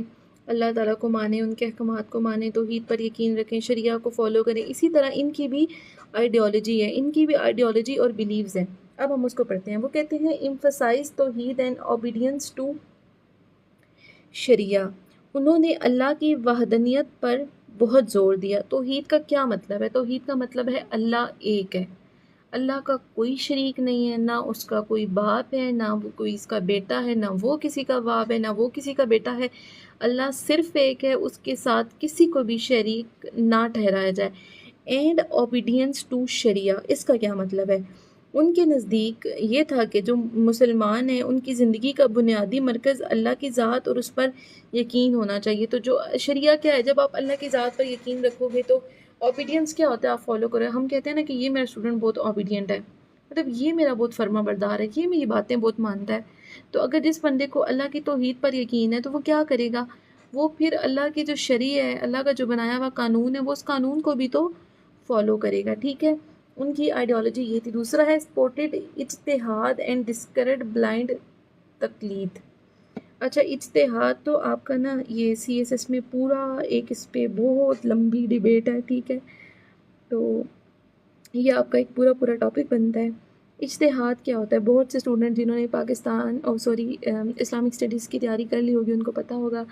अल्लाह ताला को माने, उनके अहकामात को माने, तौहीद पर यकीन रखें, शरिया को फॉलो करें। इसी तरह इनकी भी आइडियोलॉजी है, इनकी भी आइडियोलॉजी और बिलीव्स हैं। अब हम उसको पढ़ते हैं। वो कहते हैं emphasise Towhid and obedience to शरिया। उन्होंने अल्लाह की वहदनियत पर बहुत ज़ोर दिया। तौहीद का क्या मतलब है? तौहीद का मतलब है अल्लाह एक है, अल्लाह का कोई शरीक नहीं है, ना उसका कोई बाप है, ना वो कोई इसका बेटा है, ना वो किसी का बाप है, ना वो किसी का बेटा है। अल्लाह सिर्फ़ एक है, उसके साथ किसी को भी शरीक ना ठहराया जाए। एंड ओबीडियंस टू शरिया, इसका क्या मतलब है? उनके नज़दीक ये था कि जो मुसलमान हैं उनकी ज़िंदगी का बुनियादी मरकज़ अल्लाह की ज़ात और उस पर यकीन होना चाहिए। तो जो शरिया क्या है, जब आप अल्लाह की ज़ात पर यकीन रखोगे तो ओबीडियंस क्या होता है, आप फॉलो करो। हम कहते हैं ना कि ये मेरा स्टूडेंट बहुत ओबीडियंट है, मतलब ये मेरा बहुत फर्मा बरदार है, ये मेरी बातें बहुत मानता है। तो अगर जिस बंदे को अल्लाह की तौहीद पर यकीन है तो वो क्या करेगा, वो फिर अल्लाह की जो शरी है, अल्लाह का जो बनाया हुआ कानून है, वो उस कानून को भी तो फॉलो करेगा, ठीक है। उनकी आइडियोलॉजी ये थी। दूसरा है स्पोर्टेड इज्तिहाद एंड डिस्करेड ब्लाइंड तकलीद। अच्छा, इज्तिहाद तो आपका ना ये CSS में पूरा एक इस पे बहुत लंबी डिबेट है, ठीक है। तो ये आपका एक पूरा पूरा टॉपिक बनता है। इज्तिहाद क्या होता है? बहुत से स्टूडेंट जिन्होंने पाकिस्तान इस्लामिक स्टडीज़ की तैयारी कर ली होगी उनको पता होगा।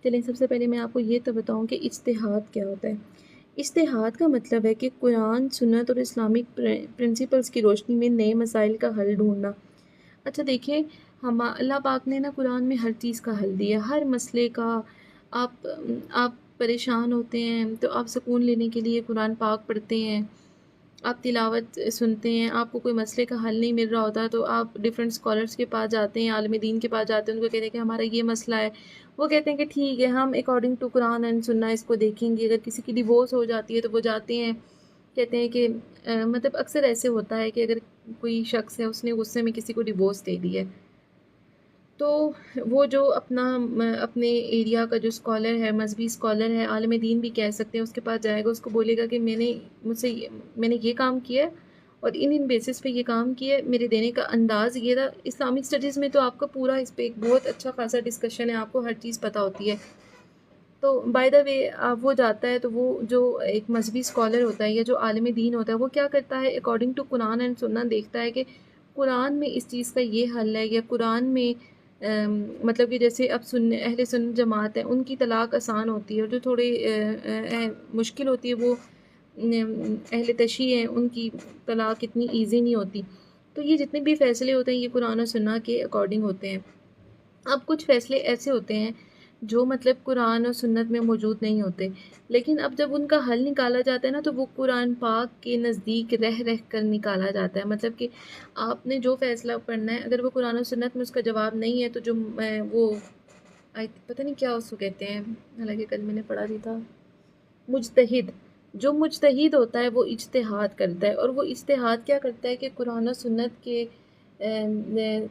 चलें, सबसे पहले मैं आपको ये तो बताऊं कि इज्तिहाद क्या होता है। इज्तिहाद का मतलब है कि कुरान, सुन्नत और इस्लामिक प्रिंसिपल्स की रोशनी में नए मसाइल का हल ढूंढना। अच्छा देखिए, हम अल्लाह पाक ने ना कुरान में हर चीज़ का हल दिया, हर मसले का। आप परेशान होते हैं तो आप सुकून लेने के लिए कुरान पाक पढ़ते हैं, आप तिलावत सुनते हैं, आपको कोई मसले का हल नहीं मिल रहा होता तो आप डिफरेंट स्कॉलर्स के पास जाते हैं, आलिम दीन के पास जाते हैं, उनको कहते हैं कि हमारा ये मसला है। वो कहते हैं कि ठीक है, हम अकॉर्डिंग टू कुरान एंड सुन्ना इसको देखेंगे। अगर किसी की डिवोर्स हो जाती है तो वो जाते हैं, कहते हैं कि मतलब अक्सर ऐसे होता है कि अगर कोई शख्स है उसने गुस्से में किसी को डिवोर्स दे दी है, तो वो जो अपने एरिया का जो स्कॉलर है, मजहबी स्कॉलर है, आलिम दीन भी कह सकते हैं, उसके पास जाएगा, उसको बोलेगा कि मैंने ये काम किया है और इन बेसिस पे ये काम किया है, मेरे देने का अंदाज़ ये था। इस्लामिक स्टडीज़ में तो आपका पूरा इस पर एक बहुत अच्छा खासा डिस्कशन है, आपको हर चीज़ पता होती है। तो बाय द वे वो जाता है तो वो जो एक मजहबी स्कॉलर होता है या जो आलिम दीन होता है वो क्या करता है, अकॉर्डिंग टू कुरान एंड सुन्ना देखता है कि कुरान में इस चीज़ का ये हल है, या कुरान में मतलब कि जैसे अब अहले सुन्नत जमात है उनकी तलाक आसान होती है, और जो थोड़े मुश्किल होती है वो अहले तशी हैं उनकी तलाक इतनी ईजी नहीं होती। तो ये जितने भी फ़ैसले होते हैं ये कुरान और सुन्ना के अकॉर्डिंग होते हैं। अब कुछ फ़ैसले ऐसे होते हैं जो मतलब कुरान और सुन्नत में मौजूद नहीं होते, लेकिन अब जब उनका हल निकाला जाता है ना तो वो कुरान पाक के नज़दीक रह रह कर निकाला जाता है। मतलब कि आपने जो फ़ैसला पढ़ना है, अगर वो कुरान और सुन्नत में उसका जवाब नहीं है तो जो वो पता नहीं क्या उसको कहते हैं, हालांकि कल मैंने पढ़ा भी था, मुजतहिद। जो मुजतहिद होता है वो इज्तिहाद करता है, और वो इज्तिहाद क्या करता है कि कुरान और सुन्नत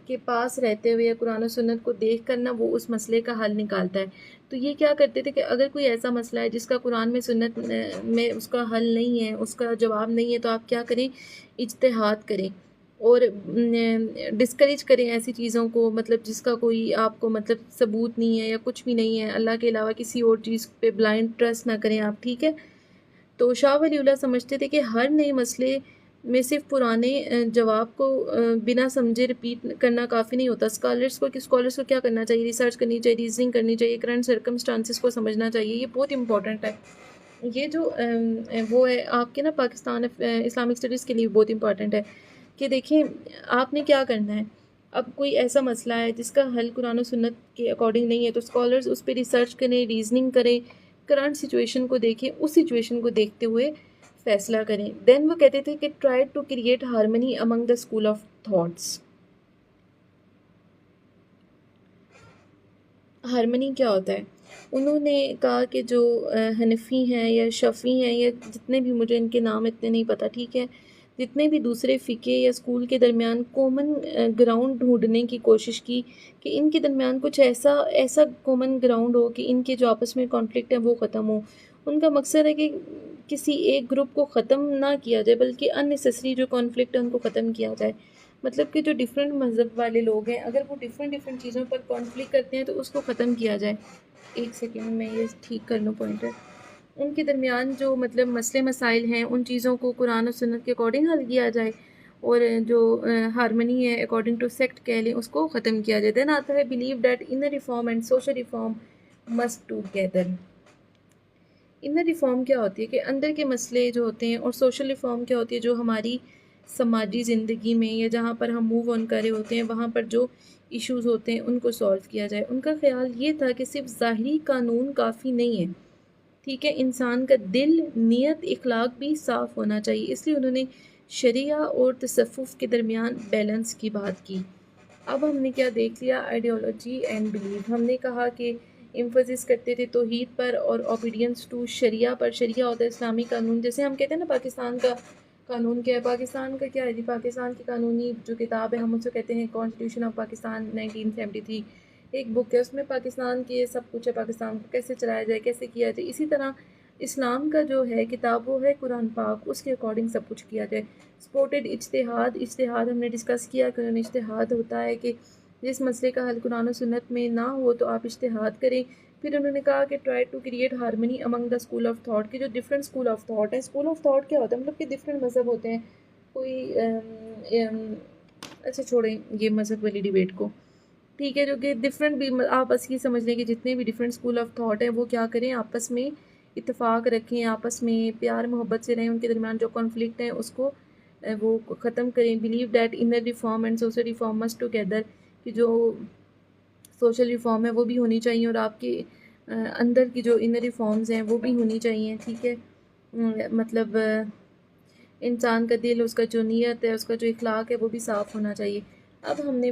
के पास रहते हुए या कुरान और सुन्नत को देख कर ना वो उस मसले का हल निकालता है। तो ये क्या करते थे कि अगर कोई ऐसा मसला है जिसका कुरान में सुन्नत में उसका हल नहीं है, उसका जवाब नहीं है, तो आप क्या करें, इज्तिहाद करें और डिस्करेज करें ऐसी चीज़ों को, मतलब जिसका कोई आपको मतलब सबूत नहीं है या कुछ भी नहीं है, अल्लाह के अलावा किसी और चीज़ पे ब्लाइंड ट्रस्ट ना करें आप, ठीक है। तो शाह वलीउल्लाह समझते थे कि हर नए मसले में सिर्फ पुराने जवाब को बिना समझे रिपीट करना काफ़ी नहीं होता। स्कॉलर्स को क्या करना चाहिए? रिसर्च करनी चाहिए, रीजनिंग करनी चाहिए, करंट सर्कमस्टांसिस को समझना चाहिए। ये बहुत इंपॉर्टेंट है। ये जो वो है आपके ना पाकिस्तान इस्लामिक स्टडीज़ के लिए बहुत इंपॉर्टेंट है कि देखिए आपने क्या करना है। अब कोई ऐसा मसला है जिसका हल कुरान और सुन्नत के अकॉर्डिंग नहीं है, तो स्कॉलर्स उस पे रिसर्च करें, रीजनिंग करें, करंट सिचुएशन को देखें, उस सिचुएशन को देखते हुए फैसला करें। देन वो कहते थे कि try to create harmony among the school of thoughts. Harmony क्या होता है? उन्होंने कहा कि जो हनफी हैं या शफ़ी हैं या जितने भी, मुझे इनके नाम इतने नहीं पता, ठीक है, जितने भी दूसरे फ़िके या स्कूल के दरमियान कॉमन ग्राउंड ढूंढने की कोशिश की कि इनके दरमियान कुछ ऐसा ऐसा कॉमन ग्राउंड हो कि इनके जो आपस में कॉन्फ्लिक्ट है वो ख़त्म हो। उनका मकसद है कि किसी एक ग्रुप को ख़त्म ना किया जाए, बल्कि अननेसेसरी जो कॉन्फ्लिक्ट है उनको ख़त्म किया जाए। मतलब कि जो डिफरेंट मज़हब वाले लोग हैं, अगर वो डिफरेंट डिफरेंट चीज़ों पर कॉन्फ्लिक्ट करते हैं तो उसको ख़त्म किया जाए। एक सेकेंड में ये ठीक कर लूँ पॉइंटर। उनके दरमियान जो मतलब मसले मसाइल हैं उन चीज़ों को कुरान और सुन्नत के अकॉर्डिंग हल किया जाए, और जो हारमनी है अकॉर्डिंग टू सेक्ट कह लें उसको ख़त्म किया जाए। देन आता है believe that inner reform and social reform must together. Inner reform क्या होती है कि अंदर के मसले जो होते हैं, और सोशल रिफ़ॉर्म क्या होती है जो हमारी समाजी ज़िंदगी में या जहाँ पर हम मूव ऑन कर रहे होते हैं वहाँ पर जो इश्यूज़ होते हैं उनको सॉल्व किया जाए। उनका ख़्याल ये था कि सिर्फ ज़ाहिरी कानून काफ़ी नहीं है, ठीक है, इंसान का दिल, नीयत, इखलाक भी साफ़ होना चाहिए। इसलिए उन्होंने शरिया और तसव्वुफ़ के दरमियान बैलेंस की बात की। अब हमने क्या देख लिया? Ideology and belief. हमने कहा कि एम्फोसिस करते थे तौहीद पर और ओबीडियंस टू शरिया पर। शरिया होता है इस्लामी कानून। जैसे हम कहते हैं ना पाकिस्तान का कानून क्या है? पाकिस्तान का क्या है जी? पाकिस्तान की कानूनी जो किताब है हम उसको कहते हैं कॉन्स्टिट्यूशन ऑफ पाकिस्तान 1973। एक बुक है, उसमें पाकिस्तान के सब कुछ है, पाकिस्तान को कैसे चलाया जाए, कैसे किया जाए। इसी तरह इस्लाम का जो है किताब वो है कुरान पाक, उसके अकॉर्डिंग सब कुछ किया जाए। सपोर्टेड इज्तिहाद। इज्तिहाद हमने डिस्कस किया कि इज्तिहाद होता है कि जिस मसले का हल कुरान और सुन्नत में ना हो तो आप इज्तिहाद करें। फिर उन्होंने कहा कि try to create harmony among the school of thought, के जो डिफरेंट स्कूल ऑफ थॉट है। स्कूल ऑफ थॉट क्या होता है? मतलब कि डिफरेंट मज़हब होते हैं। कोई अच्छा छोड़ें ये मज़हब वाली डिबेट को, ठीक है, जो कि डिफरेंट भी आप बस ये समझ लें कि जितने भी डिफरेंट स्कूल ऑफ थॉट हैं वो क्या करें, आपस में इत्तेफाक रखें, आपस में प्यार मोहब्बत से रहें, उनके दरमियान जो कॉन्फ्लिक्ट हैं उसको वो ख़त्म करें। Believe that inner reform and social reform must together, कि जो सोशल रिफॉर्म है वो भी होनी चाहिए और आपके अंदर की जो इनर रिफॉर्म्स हैं वो भी होनी चाहिए, ठीक है। मतलब इंसान का दिल, उसका जो नीयत है, उसका जो इखलाक है वो भी साफ़ होना चाहिए। अब हमने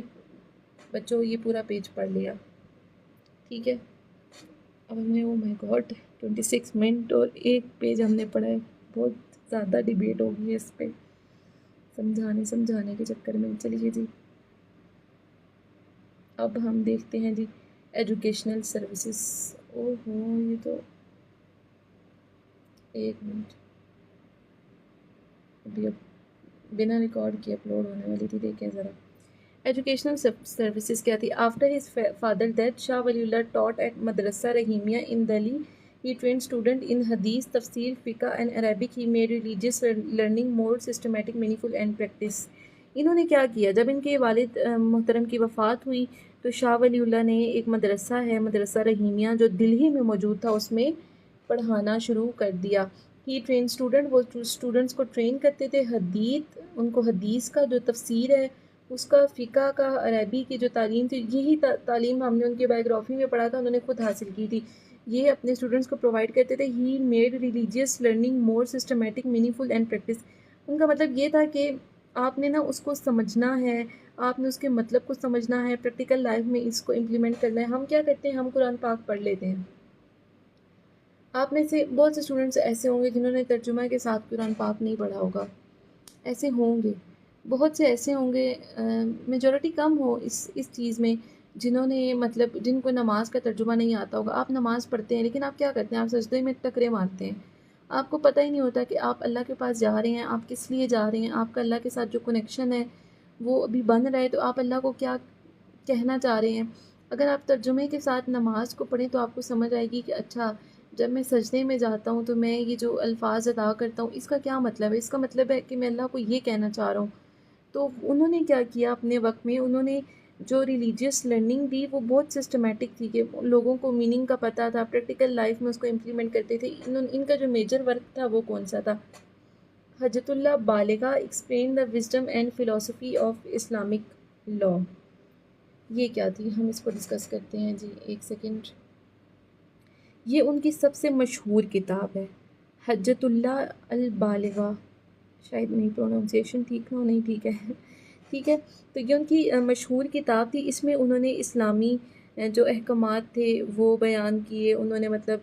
बच्चों ये पूरा पेज पढ़ लिया, ठीक है। अब हमने, ओ माय गॉड, 26 मिनट और एक पेज हमने पढ़ा है। बहुत ज़्यादा डिबेट होगी इस पे समझाने के चक्कर में। चलिए जी, अब हम देखते हैं जी एजुकेशनल सर्विसेज। ओहो, ये तो एक मिनट, अभी अब बिना रिकॉर्ड किए अपलोड होने वाली थी, देखें ज़रा। एजुकेशनल सर्विसेज क्या थी? After his father death, Shah Waliullah taught at madrasa Rahimiya in Delhi. He train student in hadith, tafsir, fiqh and Arabic. He made religious learning more systematic, meaningful and practice. इन्होंने क्या किया? जब इनके वालिद मोहतरम की वफ़ात हुई तो शाह वलीउल्लाह ने एक मदरसा है, मदरसा रहीमिया, जो दिल्ली में मौजूद था, उसमें पढ़ाना शुरू कर दिया। ही ट्रेन स्टूडेंट, वो स्टूडेंट्स को ट्रेन करते थे। हदीत, उनको हदीस का जो तफसीर है उसका, फ़िक़्ह का, अरबी की जो तालीम थी, यही तालीम हमने उनकी बायोग्राफी में पढ़ा था, उन्होंने खुद हासिल की थी। ये अपने स्टूडेंट्स को प्रोवाइड करते थे। ही made religious learning more systematic, meaningful and practice. उनका मतलब ये था कि आपने ना उसको समझना है, आपने उसके मतलब को समझना है, प्रैक्टिकल लाइफ में इसको इम्प्लीमेंट करना है। हम क्या करते हैं? हम कुरान पाक पढ़ लेते हैं। आप में से बहुत से स्टूडेंट्स ऐसे होंगे जिन्होंने तर्जुमा के साथ कुरान पाक नहीं पढ़ा होगा, ऐसे होंगे। बहुत से ऐसे होंगे, मेजॉरिटी कम हो इस चीज़ में, जिन्होंने मतलब जिनको नमाज का तर्जुमा नहीं आता होगा। आप नमाज़ पढ़ते हैं लेकिन आप क्या करते हैं? आप सजदे में टकरे मारते हैं। आपको पता ही नहीं होता कि आप अल्लाह के पास जा रहे हैं, आप किस लिए जा रहे हैं, आपका अल्लाह के साथ जो कनेक्शन है वो अभी बन रहा है, तो आप अल्लाह को क्या कहना चाह रहे हैं। अगर आप तर्जुमे के साथ नमाज को पढ़ें तो आपको समझ आएगी कि अच्छा, जब मैं सजदे में जाता हूँ तो मैं ये जो अल्फाज अदा करता हूँ, इसका क्या मतलब है? इसका मतलब है कि मैं अल्लाह को ये कहना चाह रहा हूँ। तो उन्होंने क्या किया अपने वक़्त में, उन्होंने जो रिलीजियस लर्निंग दी वो बहुत सिस्टमैटिक थी कि लोगों को मीनिंग का पता था, प्रैक्टिकल लाइफ में उसको इम्प्लीमेंट करते थे। इनका जो मेजर वर्क था वो कौन-सा था? Hujjatullah Baligha explain the wisdom and philosophy of Islamic law. ये क्या थी? हम इसको डिस्कस करते हैं जी, 1 सेकंड। ये उनकी सबसे मशहूर किताब है, हज्जतुल्लाह अल बालिगा। शायद मेरी प्रोनाउंसिएशन ठीक ना हो, नहीं ठीक है। ठीक है, तो ये उनकी मशहूर किताब थी। इसमें उन्होंने इस्लामी जो अहकामात थे वो बयान किए। उन्होंने मतलब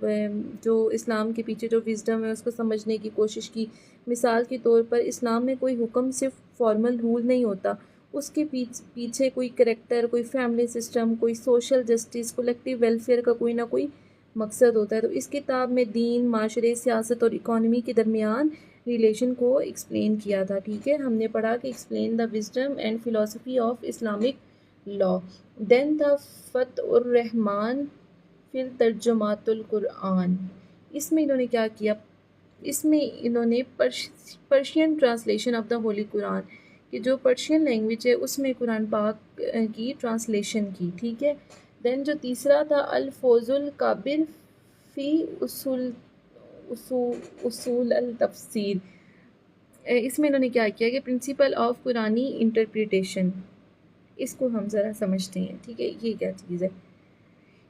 जो इस्लाम के पीछे जो विज़डम है उसको समझने की कोशिश की। मिसाल के तौर पर इस्लाम में कोई हुक्म सिर्फ फॉर्मल रूल नहीं होता, उसके पीछे कोई करैक्टर, कोई फैमिली सिस्टम, कोई सोशल जस्टिस, कलेक्टिव वेलफेयर का कोई ना कोई मकसद होता है। तो इस किताब में दीन, माशरे, सियासत और इकॉनमी के दरमियान रिलेशन को एक्सप्लेन किया था। ठीक है, हमने पढ़ा कि explain the wisdom and philosophy of Islamic law. Then था फ़तहुर रहमान फिर तर्जुमातुल कुरान। इसमें इन्होंने क्या किया? इसमें इन्होंने Persian translation of the Holi Quran, कि जो पर्शियन लैंग्वेज है उसमें कुरान पाक की ट्रांसलेशन की। ठीक है, देन जो तीसरा था अल फौजुल काबिर फ़ी उसूल अल तफसीर। इसमें इन्होंने क्या किया कि प्रिंसिपल ऑफ कुरानी इंटरप्रिटेशन, इसको हम ज़रा समझते हैं। ठीक है, ये क्या चीज़ है?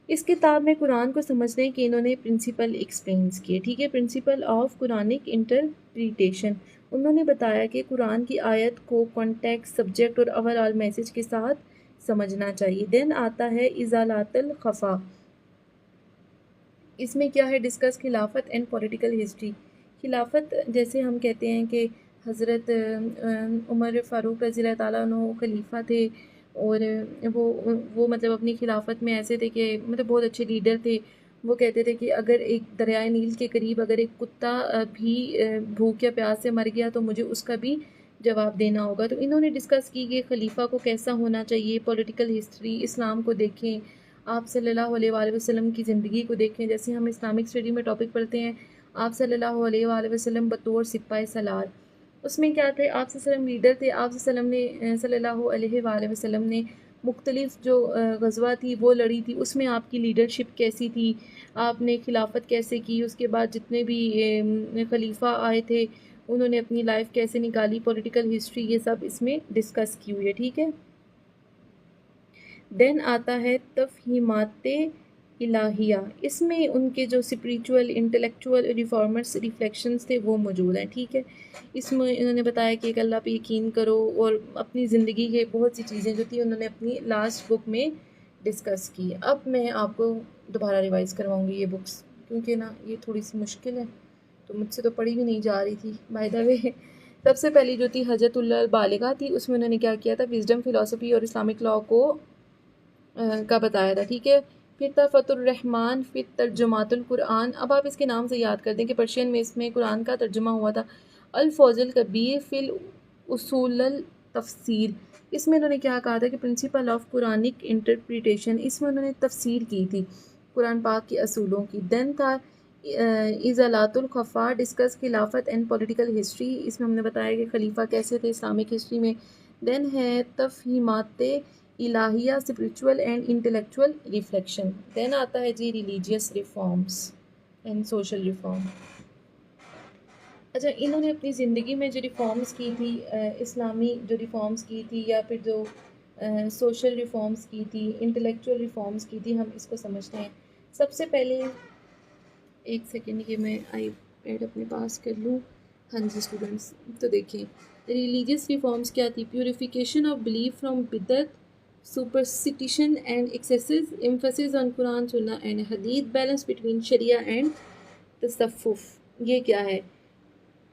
इस किताब में कुरान को समझने के इन्होंने प्रिंसिपल एक्सप्लेन्स किए। ठीक है, प्रिंसिपल ऑफ कुरानिक इंटरप्रिटेशन। उन्होंने बताया कि कुरान की आयत को कॉन्टेक्स्ट, सब्जेक्ट और ओवरऑल मैसेज के साथ समझना चाहिए। देन आता है इज़ालातुल खफ़ा। इसमें क्या है? डिस्कस खिलाफत एंड पॉलिटिकल हिस्ट्री। खिलाफत जैसे हम कहते हैं कि हज़रत उमर फ़ारूक रज़ी अल्लाह ताला अन्हु खलीफा थे, और वो मतलब अपनी खिलाफत में ऐसे थे कि मतलब बहुत अच्छे लीडर थे। वो कहते थे कि अगर एक दरियाए नील के करीब अगर एक कुत्ता भी भूख या प्यास से मर गया तो मुझे उसका भी जवाब देना होगा। तो इन्होंने डिस्कस की कि खलीफा को कैसा होना चाहिए, पॉलिटिकल हिस्ट्री, इस्लाम को देखें, आप सल्लल्लाहु अलैहि वसल्लम की ज़िंदगी को देखें। जैसे हम इस्लामिक स्टडी में टॉपिक पढ़ते हैं, आप सल्लल्लाहु अलैहि वसल्लम बतौर सिपाही सलार, उसमें क्या थे? आप वसल्लम लीडर थे। आप वसल्लम ने सल्लल्लाहु अलैहि वसल्लम ने मुख्तलिफ़ जो ग़ज़वा थी वो लड़ी थी, उसमें आपकी लीडरशिप कैसी थी, आपने खिलाफत कैसे की, उसके बाद जितने भी खलीफा आए थे उन्होंने अपनी लाइफ कैसे निकाली, पॉलिटिकल हिस्ट्री, ये सब इसमें डिस्कस की हुई है। ठीक है, देन आता है तफ़हीमाते इलाहिया। इसमें उनके जो स्पिरिचुअल, इंटेलेक्चुअल, रिफॉर्मर्स रिफ्लेक्शंस थे वो मौजूद हैं। ठीक है, इसमें इन्होंने बताया कि एक अल्लाह पे यकीन करो, और अपनी ज़िंदगी के बहुत सी चीज़ें जो थी उन्होंने अपनी लास्ट बुक में डिस्कस की। अब मैं आपको दोबारा रिवाइज़ करवाऊँगी ये बुक्स, क्योंकि ना ये थोड़ी सी मुश्किल है, तो मुझसे तो पढ़ी भी नहीं जा रही थी। बाय द वे, सबसे पहली जो थी हजतुल्लाह बालिगा थी, उसमें उन्होंने क्या किया था? विजडम, फिलॉसफी और इस्लामिक लॉ को का बताया था। ठीक है, फिर था फ़तहुर रहमान फिर तर्जुमातुल कुरान। अब आप इसके नाम से याद कर दें कि पर्शियन में इसमें कुरान का तर्जुमा हुआ था। अल फौजुल कबीर फिल उसूलल तफसीर। इसमें उन्होंने क्या कहा था कि प्रिंसिपल ऑफ कुरानिक इंटरप्रिटेशन, इसमें उन्होंने तफसीर की थी कुरान पाक के असूलों की। देन था इज़ालातुल खफ़ा, डिस्कस खिलाफत एंड पॉलिटिकल हिस्ट्री। इसमें हमने बताया कि खलीफा कैसे थे इस्लामिक हिस्ट्री में। देन है Tafhimate Ilahiya, spiritual and intellectual reflection. Then आता है जी religious reforms and social reform. अच्छा, इन्होंने अपनी ज़िंदगी में जो रिफॉर्म्स की थी, इस्लामी जो रिफॉर्म्स की थी, या फिर जो सोशल रिफॉर्म्स की थी, इंटेलेक्चुअल रिफॉर्म्स की थी, हम इसको समझते हैं। सबसे पहले 1 सेकेंड, ये मैं आई पैड अपने पास कर लूँ। हाँ जी स्टूडेंट्स, तो देखिए रिलीजियस रिफॉर्म्स क्या थी? Purification of belief from bidat, superstition and excesses, emphasis on Quran Sunnah and hadith, balance between sharia and tasawwuf. ये क्या है?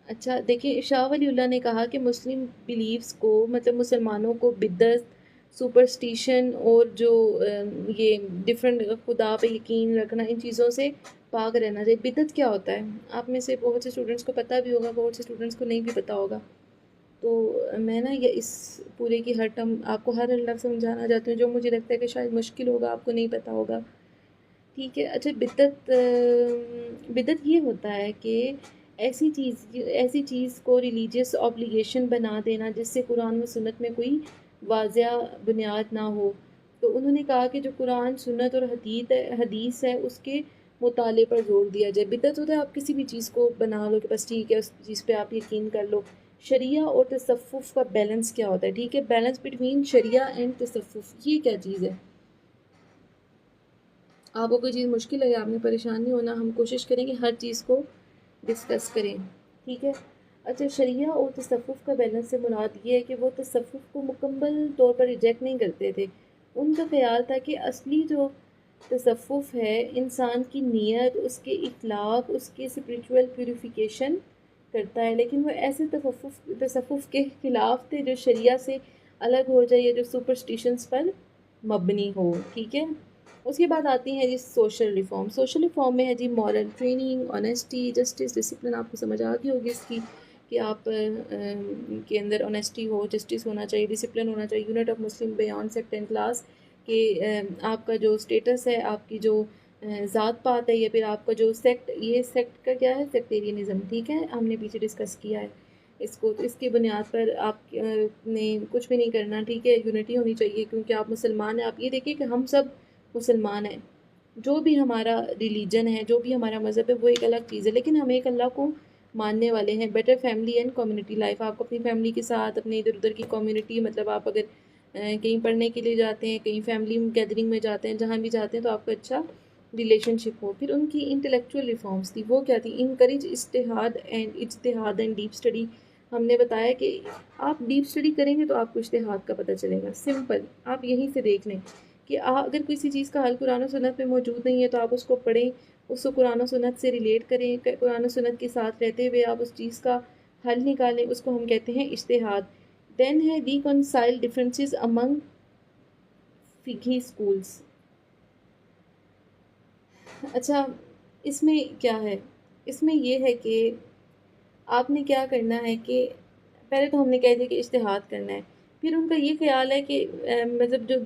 अच्छा देखिए, शाह वलीउल्लाह ने कहा कि मुस्लिम बिलीव्स को, मतलब मुसलमानों को बिदअत, सुपरस्टिशन और जो ये डिफरेंट खुदा पे यकीन रखना, इन चीज़ों से पाक रहना चाहिए। बिदअत क्या होता है? आप में से बहुत से स्टूडेंट्स को पता भी होगा, बहुत से स्टूडेंट्स को नहीं भी पता होगा। तो मैं ना ये इस पूरे की हर टर्म आपको हर लफ्ज़ समझाना चाहती हूँ, जो मुझे लगता है कि शायद मुश्किल होगा, आपको नहीं पता होगा। ठीक है। अच्छा, बिदअत ये होता है कि ऐसी चीज़ को रिलीजियस ऑब्लिगेशन बना देना जिससे कुरान व सुन्नत में कोई वाज़िया बुनियाद ना हो। तो उन्होंने कहा कि जो कुरान, सुन्नत और हदीस है उसके मुताले पर जोर दिया जाए। बिदअत होता है आप किसी भी चीज़ को बना लो कि बस ठीक है उस चीज़ पे आप यकीन कर लो। शरिया और तसव्वुफ़ का बैलेंस क्या होता है? ठीक है, बैलेंस बिटवीन शरिया एंड तसव्वुफ़, ये क्या चीज़ है? आपको कोई चीज़ मुश्किल लगे, आपने परेशान नहीं होना, हम कोशिश करेंगे हर चीज़ को डिस्कस करें, ठीक है। अच्छा, शरिया और तसव्वुफ़ का बैलेंस से मुराद ये है कि वो तसव्वुफ़ को मुकम्मल तौर पर रिजेक्ट नहीं करते थे। उनका ख़्याल था कि असली जो तसव्वुफ़ है इंसान की नीयत, उसके इखलाक, उसके स्पिरिचुअल प्यूरिफिकेशन करता है, लेकिन वो ऐसे तसव्वुफ़ के ख़िलाफ़ थे जो शरिया से अलग हो जाए या जो सुपरस्टिशंस पर मबनी हो, ठीक है। उसके बाद आती हैं जी सोशल रिफ़ॉर्म। सोशल रिफ़ॉर्म में है जी moral training, honesty, justice, discipline. आपको समझ आ गई होगी इसकी कि आप के अंदर ऑनेस्टी हो, जस्टिस होना चाहिए, डिसिप्लिन होना चाहिए। Unit of Muslim beyond sect and class कि आपका जो स्टेटस है, आपकी जो ज़ात पात है या फिर आपका जो सेक्ट, ये सेक्ट का क्या है? सेक्टेरियनिज़म, ठीक है। हमने पीछे डिस्कस किया है इसको। तो इसकी बुनियाद पर आप ने कुछ भी नहीं करना, ठीक है। यूनिटी होनी चाहिए क्योंकि आप मुसलमान हैं। आप ये देखिए कि हम सब मुसलमान हैं। जो भी हमारा रिलीजन है, जो भी हमारा मज़हब है, वो एक अलग चीज़ है, लेकिन हम एक अल्लाह को मानने वाले हैं। Better family and community life. आप अपनी फैमिली के साथ, अपने इधर उधर की कम्युनिटी, मतलब आप अगर कहीं पढ़ने के लिए जाते हैं, कहीं फैमिली गैदरिंग में जाते हैं, जहाँ भी जाते हैं तो आपका अच्छा रिलेशनशिप हो। फिर उनकी इंटेलेक्चुअल रिफॉर्म्स थी, वो क्या थी? Encourage ijtihad and deep study. हमने बताया कि आप डीप स्टडी करेंगे तो आपको इज्तिहाद का पता चलेगा। सिंपल, आप यहीं से देख लें कि अगर किसी चीज़ का हल कुरान और सुन्नत में मौजूद नहीं है तो आप उसको पढ़ें, उसको कुरान और सुन्नत से रिलेट करें, कुरान और सुन्नत के साथ रहते हुए आप उस चीज़ का हल निकालें, उसको हम कहते हैं इज्तिहाद। देन है रिकॉन्साइल डिफरेंसेस अमंग फिqhi स्कूल्स। अच्छा, इसमें क्या है? इसमें ये है कि आपने क्या करना है कि पहले तो हमने कह दिया कि इज्तिहाद करना है। फिर उनका ये ख़्याल है कि मतलब जो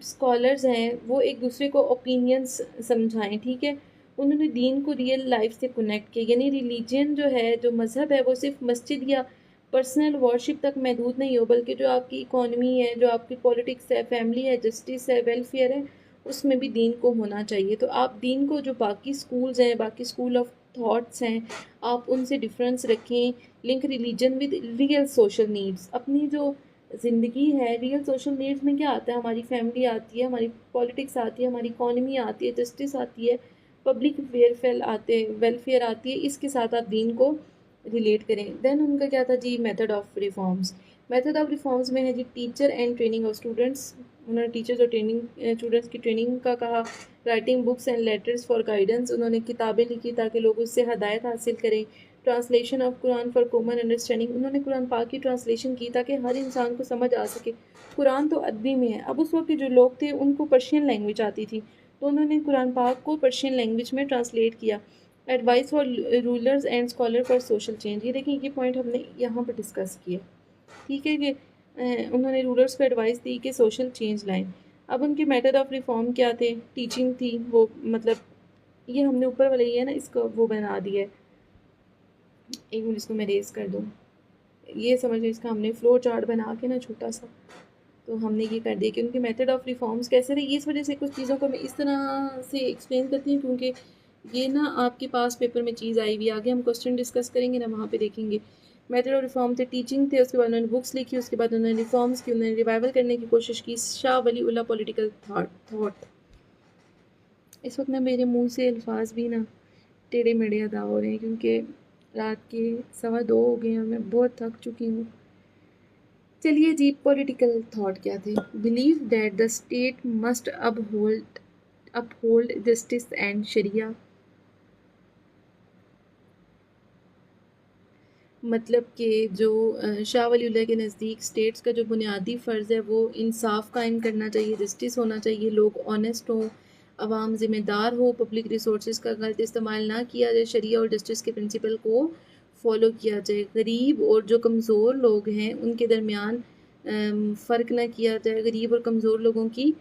स्कॉलर्स हैं वो एक दूसरे को ओपिनियंस समझाएं, ठीक है। उन्होंने दीन को रियल लाइफ से कनेक्ट किया, यानी रिलीजन जो है, जो मज़हब है, वो सिर्फ मस्जिद या पर्सनल वर्शिप तक महदूद नहीं हो, बल्कि जो आपकी इकॉनमी है, जो आपकी पॉलिटिक्स है, फैमिली है, जस्टिस है, वेलफेयर है, उसमें भी दीन को होना चाहिए। तो आप दीन को, जो बाकी स्कूल्स हैं, बाकी स्कूल ऑफ थॉट्स हैं, आप उनसे डिफरेंस रखें। Link religion with real social needs. अपनी जो ज़िंदगी है, रियल सोशल नीड्स में क्या आता है? हमारी फैमिली आती है, हमारी पॉलिटिक्स आती है, हमारी इकॉनमी आती है, जस्टिस आती है, पब्लिक वेलफेयर आती है। इसके साथ आप दीन को रिलेट करें। देन उनका क्या था जी? Method of reforms. Method of reforms में है जी teacher and training of students. उन्होंने टीचर्स और स्टूडेंट्स की ट्रेनिंग का कहा। Writing books and letters for guidance. उन्होंने किताबें लिखी ताकि लोग उससे हदायत हासिल करें। Translation of Quran for common understanding. उन्होंने कुरान पाक की ट्रांसलेशन की ताकि हर इंसान को समझ आ सके। कुरान तो अरबी में है। अब उस वक्त के जो लोग थे उनको पर्शियन लैंग्वेज आती थी, तो उन्होंने कुरान पाक को पर्शियन लैंग्वेज में ट्रांसलेट किया। Advice for rulers and scholar for social change. ये देखिए, ये पॉइंट हमने यहाँ पर डिस्कस किया, ठीक है। कि उन्होंने रूलर्स को एडवाइस दी कि सोशल चेंज लाएं। अब उनके मेथड ऑफ रिफॉर्म क्या थे? टीचिंग थी, वो मतलब ये हमने ऊपर वाले ही है ना, इसको वो बना दिया है। एक मिनट, इसको मैं रेज कर दूँ। ये समझ, इसका हमने फ्लो चार्ट बना के ना छोटा सा, तो हमने ये कर दिया कि उनके मेथड ऑफ रिफॉर्म्स कैसे थे। इस वजह से कुछ चीज़ों को मैं इस तरह से एक्सप्लेन करती हूँ क्योंकि ये ना आपके पास पेपर में चीज़ आई हुई। आगे हम क्वेश्चन डिस्कस करेंगे ना, वहाँ पे देखेंगे। मेथड ऑफ रिफॉर्म थे, टीचिंग थे, उसके बाद उन्होंने बुक्स लिखी, उसके बाद उन्होंने रिफॉर्म्स की, उन्होंने रिवाइवल करने की कोशिश की। शाह वली उल्लाह पॉलिटिकल थॉट। इस वक्त ना मेरे मुंह से अल्फाज भी ना टेढ़े मेढ़े अदा हो रहे हैं क्योंकि रात के 2:15 हो गए हैं और मैं बहुत थक चुकी हूँ। चलिए जी, पॉलिटिकल थॉट क्या थे? Believe that the state must uphold justice and sharia. मतलब कि जो शाह वलीउल्लाह के नज़दीक स्टेट्स का जो बुनियादी फ़र्ज़ है वो इंसाफ कायम करना चाहिए, जस्टिस होना चाहिए, लोग ऑनेस्ट हों, अवाम ज़िम्मेदार हो, पब्लिक रिसोर्स का गलत इस्तेमाल ना किया जाए, शरिया और जस्टिस के प्रिंसिपल को फॉलो किया जाए, गरीब और जो कमज़ोर लोग हैं उनके दरमियान फ़र्क ना किया जाए, गरीब और कमज़ोर लोगों की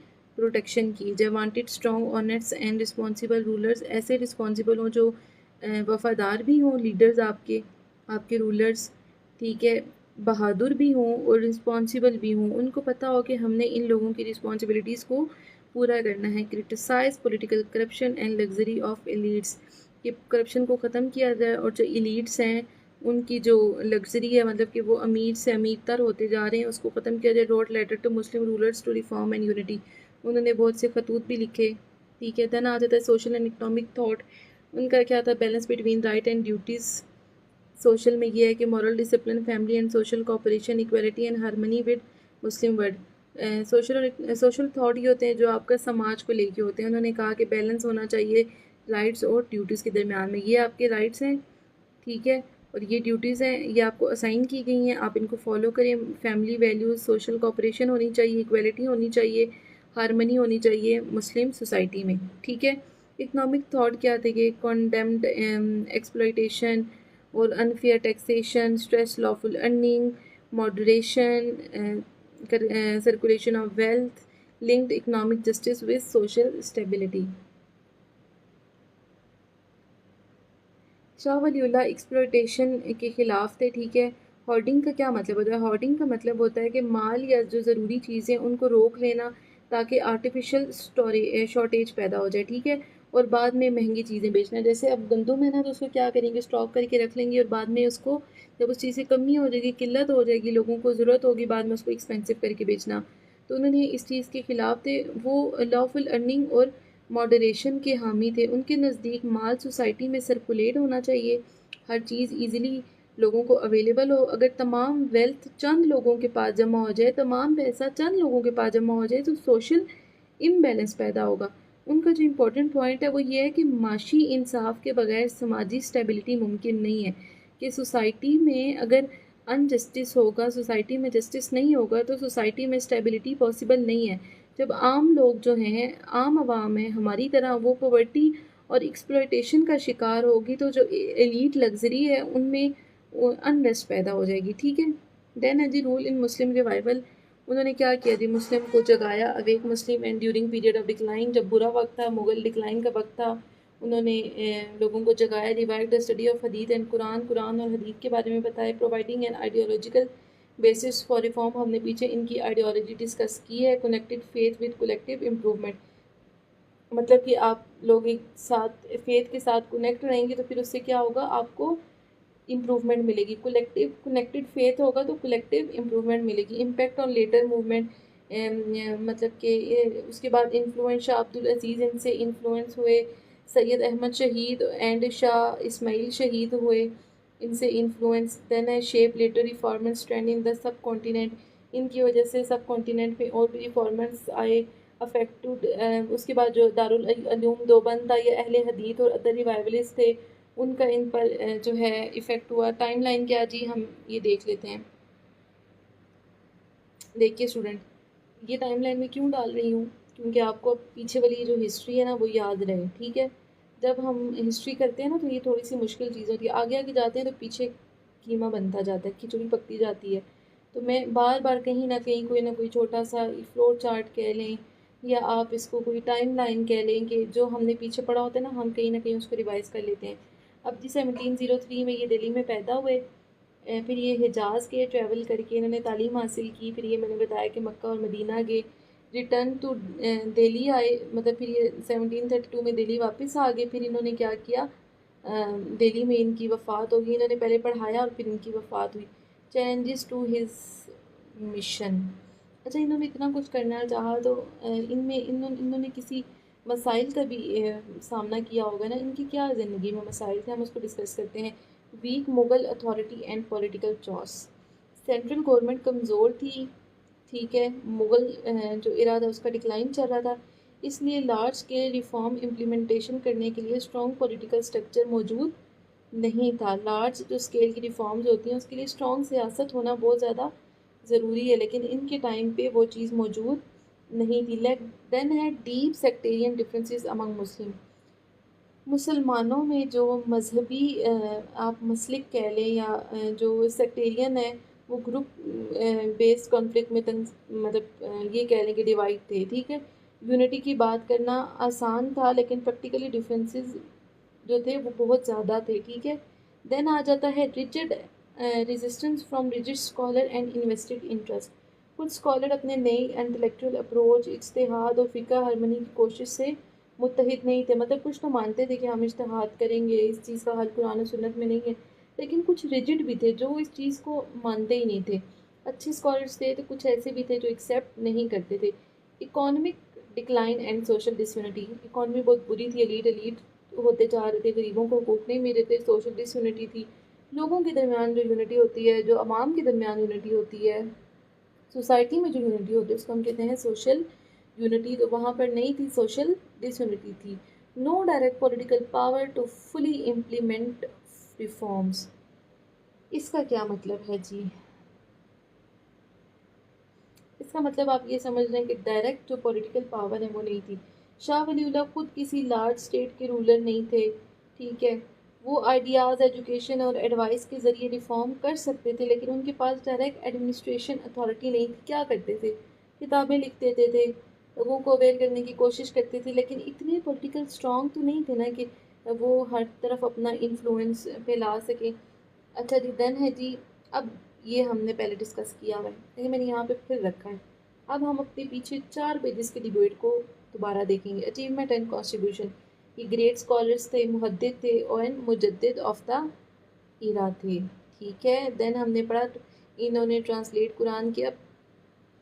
प्रोटेक्शन की। They wanted strong honest and responsible rulers, ऐसे रिस्पॉन्सिबल हों जो वफ़ादार भी हों लीडर्स आपके आपके रूलर्स, ठीक है, बहादुर भी हों और रिस्पॉन्सिबल भी हों। उनको पता हो कि हमने इन लोगों की रिस्पॉन्सिबिलिटीज़ को पूरा करना है। Criticize political corruption and luxury of elites, कि करप्शन को ख़त्म किया जाए और जो एलिट्स हैं उनकी जो लग्जरी है, मतलब कि वो अमीर से अमीरतर होते जा रहे हैं, उसको ख़त्म किया जाए। Wrote letter to Muslim rulers to reform and unity, उन्होंने बहुत से खतूत भी लिखे, ठीक है। देन आ जाता है सोशल एंड इकनॉमिक थाट, उनका क्या था, balance between right and duties. Social में ये है कि moral discipline, family and social cooperation, equality and harmony with Muslim world. Social thought ये होते हैं जो आपका समाज को लेके होते हैं। उन्होंने कहा कि बैलेंस होना चाहिए राइट्स और ड्यूटीज़ के दरमियान में। ये आपके राइट्स हैं, ठीक है, और ये ड्यूटीज़ हैं, ये आपको असाइन की गई हैं, आप इनको फॉलो करें। फैमिली वैल्यूज़, सोशल कोऑपरेशन होनी चाहिए, इक्वलिटी होनी चाहिए, हार्मनी होनी चाहिए मुस्लिम सोसाइटी में, ठीक है। इकोनॉमिक थॉट क्या थे कि कॉन्डेम्ड एक्सप्लॉयटेशन और unfair taxation, stress lawful earning, moderation, circulation of wealth, linked economic justice with social stability. Shah Waliullah exploitation के ख़िलाफ़ थे, ठीक है। होर्डिंग का क्या मतलब होता है? होर्डिंग का मतलब होता है कि माल या जो ज़रूरी चीज़ें उनको रोक लेना ताकि आर्टिफिशियल शॉर्टेज पैदा हो जाए, ठीक है, और बाद में महंगी चीज़ें बेचना। जैसे अब गंदम है ना, तो उसको क्या करेंगे, स्टॉक करके रख लेंगे और बाद में उसको जब उस चीज़ की कमी हो जाएगी, किल्लत हो जाएगी, लोगों को ज़रूरत होगी, बाद में उसको एक्सपेंसिव करके बेचना। तो उन्होंने इस चीज़ के ख़िलाफ़ थे। वो लॉफुल अर्निंग और मॉडरेशन के हामी थे। उनके नज़दीक माल सोसाइटी में सर्कुलेट होना चाहिए, हर चीज़ ईज़िली लोगों को अवेलेबल हो। अगर तमाम वेल्थ चंद लोगों के पास जमा हो जाए, तमाम पैसा चंद लोगों के पास जमा हो जाए, तो सोशल इम्बैलेंस पैदा होगा। उनका जो इम्पोर्टेंट पॉइंट है वो ये है कि माशी इंसाफ के बगैर समाजी स्टेबिलिटी मुमकिन नहीं है। कि सोसाइटी में अगर अनजस्टिस होगा, सोसाइटी में जस्टिस नहीं होगा, तो सोसाइटी में स्टेबिलिटी पॉसिबल नहीं है। जब आम लोग जो हैं, आम आवाम है हमारी तरह, वो पॉवर्टी और एक्सप्लॉयटेशन का शिकार होगी, तो जो एलीट लग्जरी है उनमें अनरेस्ट पैदा हो जाएगी, ठीक है। देन है जी रूल इन मुस्लिम रिवाइवल, उन्होंने क्या किया जी, मुस्लिम को जगाया, awake Muslim and during period of decline, जब बुरा वक्त था, मुगल डिक्लाइन का वक्त था, उन्होंने लोगों को जगाया। Revive the study of hadith and Quran, कुरान और हदीथ के बारे में बताया। Providing an ideological basis for reform, हमने पीछे इनकी आइडियोलॉजी डिस्कस की है। Connected faith with collective improvement, मतलब कि आप लोग एक साथ फेथ के साथ कनेक्ट रहेंगे तो फिर उससे क्या होगा, आपको इम्प्रूवमेंट मिलेगी। कलेक्टिव कनेक्टेड फेथ होगा तो कलेक्टिव इम्प्रूवमेंट मिलेगी। इम्पैक्ट ऑन लेटर मूवमेंट, मतलब कि उसके बाद इन्फ्लुएंस, शाह अब्दुल अजीज़ इनसे इन्फ्लुएंस हुए। सैयद अहमद शहीद एंड शाह इस्माइल शहीद हुए, इनसे इन्फ्लुएंस। देन है shape later reformist trend in the subcontinent, इनकी वजह से सब कॉन्टिनेंट में और भी रिफॉर्मेंट्स आए अफेक्टेड। उसके बाद जो दारुल उलूम देवबंद था, ये अहले हदीथ और अदर रिवाइवलिस्ट थे, उनका इन पर जो है इफ़ेक्ट हुआ। टाइम लाइन क्या जी, हम ये देख लेते हैं। देखिए स्टूडेंट, ये टाइम लाइन में क्यों डाल रही हूँ, क्योंकि आपको पीछे वाली जो हिस्ट्री है ना वो याद रहे, ठीक है। जब हम हिस्ट्री करते हैं ना तो ये थोड़ी सी मुश्किल चीज़ होती है, आगे आगे जाते हैं तो पीछे कीमा बनता जाता है, खिचड़ी पकती जाती है। तो मैं बार बार कहीं ना कोई छोटा सा फ्लो चार्ट कह लें, या आप इसको कोई टाइम लाइन कह लें कि जो हमने पीछे पढ़ा होता है ना, हम कहीं ना कहीं उसको रिवाइज़ कर लेते हैं। अब जी 1703 में ये दिल्ली में पैदा हुए, फिर ये हिजाज़ के ट्रैवल करके इन्होंने तालीम हासिल की। फिर ये मैंने बताया कि मक्का और मदीना गए, रिटर्न टू दिल्ली आए, मतलब फिर ये 1732 में दिल्ली वापस आ गए। फिर इन्होंने क्या किया, दिल्ली में इनकी वफ़ात होगी। इन्होंने पहले पढ़ाया और फिर इनकी वफ़ात हुई। चैलेंजेस टू हिज मिशन, अच्छा इन्होंने इतना कुछ करना चाहा तो इनमें इन्होंने किसी मसाइल का भी सामना किया होगा ना। इनकी क्या ज़िंदगी में मसाइल थे, हम उसको डिस्कस करते हैं। Weak Mughal authority and political chaos, central government कमज़ोर थी, ठीक है, मुगल जो इरा था उसका डिक्लाइन चल रहा था, इसलिए लार्ज स्केल रिफॉर्म इम्प्लीमेंटेशन करने के लिए स्ट्रॉन्ग पॉलिटिकल स्ट्रक्चर मौजूद नहीं था। लार्ज जो स्केल की रिफॉर्म्स होती हैं उसके लिए स्ट्रॉन्ग सियासत होना बहुत ज़्यादा ज़रूरी है, लेकिन इनके टाइम पे वो चीज़ मौजूद नहीं थी। देन है डीप सेक्टेरियन डिफरेंसेस अमंग मुस्लिम, मुसलमानों में जो मजहबी आप मसलिक कह लें या जो सेक्टेरियन है, वो ग्रुप बेस्ड कॉन्फ्लिक्ट में मतलब ये कह लें कि डिवाइड थे, ठीक है। यूनिटी की बात करना आसान था, लेकिन प्रैक्टिकली डिफरेंसेस जो थे वो बहुत ज़्यादा थे, ठीक है। देन आ जाता है rigid resistance from rigid scholar and invested interest. कुछ स्कॉलर अपने नई इंटेलेक्चुअल अप्रोच, इज्तिहाद और फ़िक़्ह हारमनी की कोशिश से मुत्तहिद नहीं थे। मतलब कुछ तो मानते थे कि हम इज्तिहाद करेंगे, इस चीज़ का हल कुरान और सुन्नत में नहीं है, लेकिन कुछ रिजिड भी थे जो इस चीज़ को मानते ही नहीं थे। अच्छे स्कॉलर्स थे तो कुछ ऐसे भी थे जो एक्सेप्ट नहीं करते थे। Economic decline and social disunity. Economy बहुत बुरी थी, एलीट एलीट होते जा रहे थे, गरीबों को हकूक़ नहीं मिल रहे थे, सोशल डिसयूनिटी थी। लोगों के दरमियान जो यूनिटी होती है, जो अवाम के दरमियान यूनिटी होती है, सोसाइटी में जो यूनिटी होती है, उसको हम कहते हैं सोशल यूनिटी। तो वहाँ पर नहीं थी, सोशल डिसयूनिटी थी। No direct political power to fully implement reforms. इसका क्या मतलब है जी? इसका मतलब आप ये समझ रहे हैं कि डायरेक्ट जो पॉलिटिकल पावर है वो नहीं थी। शाह वलीउल्लाह खुद किसी लार्ज स्टेट के रूलर नहीं थे, ठीक है। वो आइडियाज़, एजुकेशन और एडवाइस के ज़रिए रिफॉर्म कर सकते थे, लेकिन उनके पास डायरेक्ट एडमिनिस्ट्रेशन अथॉरिटी नहीं थी। क्या करते थे? किताबें लिख देते थे, लोगों को अवेयर करने की कोशिश करते थे, लेकिन इतने पॉलिटिकल स्ट्रॉन्ग तो नहीं थे ना कि वो हर तरफ अपना इन्फ्लुएंस फैला सकें। अच्छा जी, डन है जी। अब ये हमने पहले डिस्कस किया हुआ है, लेकिन मैंने यहाँ पे फिर रखा है। अब हम अपने पीछे 4 पेजेस के डिबेट को दोबारा देखेंगे। Achievement and contribution. ये ग्रेट स्कॉलर्स थे, मुहद्दिद थे और मुजद्दिद ऑफ द ईरा थे, ठीक है। देन हमने पढ़ा इन्होंने ट्रांसलेट कुरान किया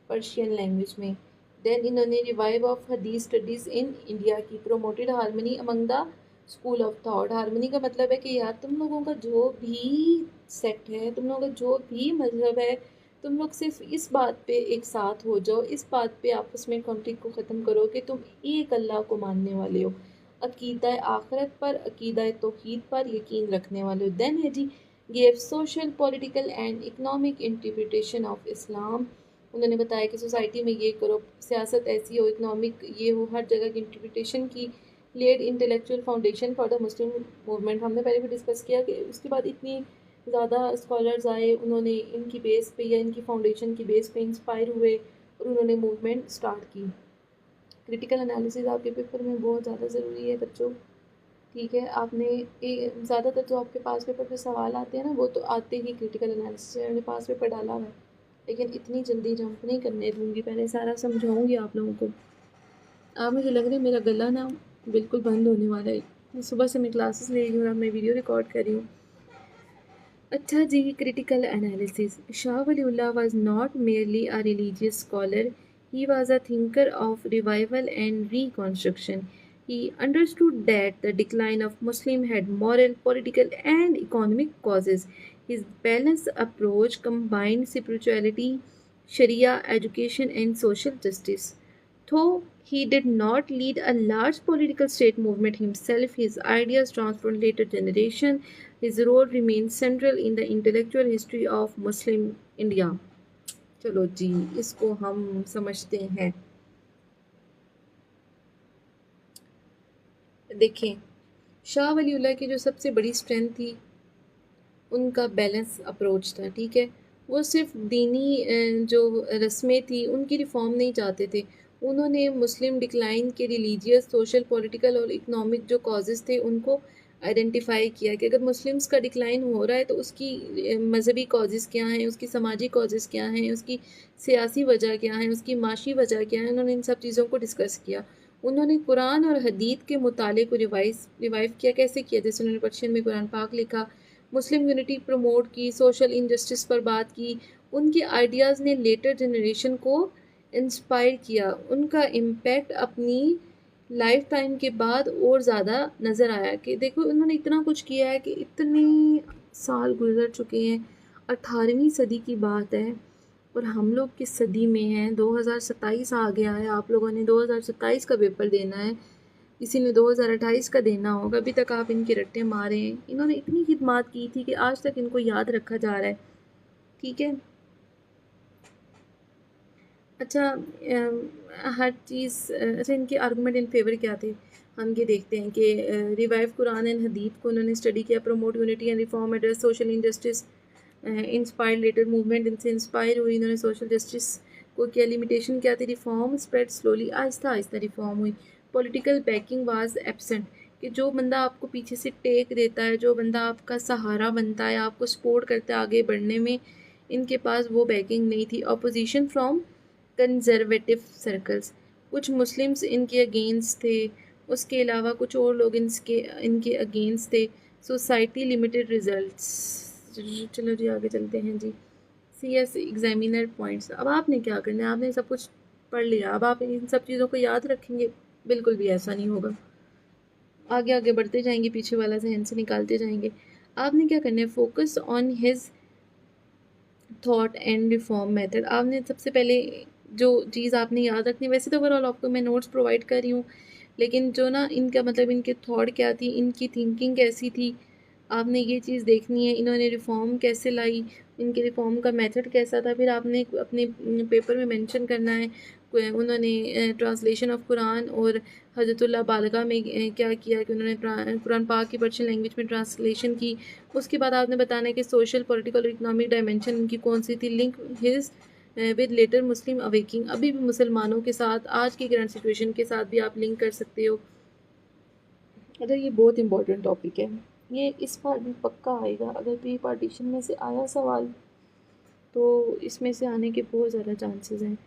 पर्शियन लैंग्वेज में। देन इन्होंने रिवाइव ऑफ हदीस स्टडीज़ इन इंडिया की, promoted harmony among the school of thought. Harmony का मतलब है कि यार तुम लोगों का जो भी सेक्ट है, तुम लोगों का जो भी मजहब है, तुम लोग सिर्फ इस बात पे एक साथ हो जाओ, इस बात पे आपस में कॉन्फ्लिक्ट को ख़त्म करो कि तुम एक अल्लाह को मानने वाले हो, अकीदा आखरत पर, अकीदा तौहीद पर यकीन रखने वाले हो। देन है जी give social political and economic interpretation of Islam. उन्होंने बताया कि सोसाइटी में ये करो, सियासत ऐसी हो, इकनॉमिक ये हो, हर जगह की इंटरप्रिटेशन की। Laid intellectual foundation for the Muslim movement. हमने पहले भी डिस्कस किया कि उसके बाद इतनी ज़्यादा स्कॉलर्स आए, उन्होंने इनकी बेस पे या इनकी फाउंडेशन की बेस पे इंस्पायर हुए और उन्होंने मूवमेंट स्टार्ट की। क्रिटिकल एनालिसिस आपके पेपर में बहुत ज़्यादा ज़रूरी है बच्चों, ठीक है। आपने ज़्यादातर जो आपके पास पेपर पे सवाल आते हैं ना, वो तो आते ही क्रिटिकल एनालिसिस है। मैंने पास पेपर डाला हुआ है, लेकिन इतनी जल्दी जंप नहीं करने दूँगी, पहले सारा समझाऊँगी आप लोगों को। अब मुझे लग रहा है मेरा गला ना बिल्कुल बंद होने वाला है। सुबह से मैं क्लासेस ले रही हूँ और अब मैं वीडियो रिकॉर्ड कर रही हूँ। अच्छा जी, critical analysis. Shah Waliullah was not merely a religious scholar, he was a thinker of revival and reconstruction. He understood that the decline of Muslim had moral, political, and economic causes. His balanced approach combined spirituality, Sharia, education, and social justice. Though he did not lead a large political state movement himself, his ideas transformed later generations. His role remains central in the intellectual history of Muslim India. चलो जी, इसको हम समझते हैं। देखें, शाह वलीउल्लाह की जो सबसे बड़ी स्ट्रेंथ थी, उनका बैलेंस अप्रोच था, ठीक है। वो सिर्फ दीनी जो रस्में थी उनकी रिफॉर्म नहीं चाहते थे। उन्होंने मुस्लिम डिक्लाइन के रिलीजियस, सोशल, पॉलिटिकल और इकोनॉमिक जो कॉजेज़ थे उनको आइडेंटिफाई किया कि अगर मुस्लिम्स का डिक्लाइन हो रहा है तो उसकी मज़हबी कॉजेज़ क्या हैं, उसकी समाजी कॉजेज़ क्या हैं, उसकी सियासी वजह क्या है, उसकी माशी वजह क्या है। उन्होंने इन सब चीज़ों को डिस्कस किया। उन्होंने कुरान और हदीत के मुताले को रिवाइव किया। कैसे किया? जैसे उन्होंने पर्शियन में कुरान पाक लिखा, मुस्लिम यूनिटी प्रमोट की, सोशल इनजस्टिस पर बात की। उनके आइडियाज़ ने लेटर जनरेशन को इंस्पायर किया। उनका इम्पैक्ट अपनी लाइफ टाइम के बाद और ज़्यादा नज़र आया कि देखो उन्होंने इतना कुछ किया है कि इतने साल गुजर चुके हैं। 18वीं सदी की बात है और हम लोग किस सदी में हैं? 2027 आ गया है। आप लोगों ने 2027 का पेपर देना है, किसी ने 2028 का देना होगा। अभी तक आप इनके रट्टे मारे हैं। इन्होंने इतनी खिदमत की थी कि आज तक इनको याद रखा जा रहा है, ठीक है। अच्छा, हर चीज़ अच्छा, इनके आर्गूमेंट इन फेवर क्या थे? हम ये देखते हैं कि रिवाइव कुरान एंड हदीत को उन्होंने स्टडी किया, promote unity and reform, address social injustice, inspire later movement इनसे इंस्पायर हुई। इन्होंने सोशल जस्टिस वो क्या लिमिटेशन क्या थी, reform spread slowly, Aahista Aahista reform हुई। पॉलिटिकल बैकिंग वाज एब्सेंट, कि जो बंदा आपको पीछे से टेक देता है, जो बंदा आपका सहारा बनता है, आपको सपोर्ट करता है आगे बढ़ने में, इनके पास वो बैकिंग नहीं थी। अपोजिशन फ्रॉम कंजर्वेटिव सर्कल्स, कुछ मुस्लिम्स इनके अगेंस्ट थे, उसके अलावा कुछ और लोग इनके अगेंस्ट थे। Society limited results. चलो जी आगे चलते हैं जी। CS examiner points. अब आपने क्या करना है, आपने सब कुछ पढ़ लिया, अब आप इन सब चीज़ों को याद रखेंगे? बिल्कुल भी ऐसा नहीं होगा। आगे आगे बढ़ते जाएंगे, पीछे वाला जहन से निकालते जाएंगे। आपने क्या करना है, focus on his thought and reform method. आपने सबसे पहले जो चीज़ आपने याद रखनी, वैसे तो ओवरऑल आपको मैं नोट्स प्रोवाइड कर रही हूँ, लेकिन जो ना इनका मतलब इनके थॉट क्या थी, इनकी थिंकिंग कैसी थी, आपने ये चीज़ देखनी है। इन्होंने रिफ़ॉर्म कैसे लाई, इनके रिफ़ॉर्म का मेथड कैसा था, फिर आपने अपने पेपर में मेंशन करना है उन्होंने ट्रांसलेशन ऑफ कुरान और हजरतुल्लाह बालगा में क्या किया कि उन्होंने कुरान पाक की पर्शियन लैंग्वेज में ट्रांसलेशन की। उसके बाद आपने बताना है कि सोशल पॉलिटिकल और इकनॉमिक डायमेंशन इनकी कौन सी थी, link his with later Muslim awakening, अभी भी मुसलमानों के साथ आज की करंट सिचुएशन के साथ भी आप लिंक कर सकते हो। अगर ये बहुत इंपॉर्टेंट टॉपिक है, ये इस बार भी पक्का आएगा। अगर प्री पार्टीशन में से आया सवाल तो इसमें से आने के बहुत ज़्यादा चांसेस हैं।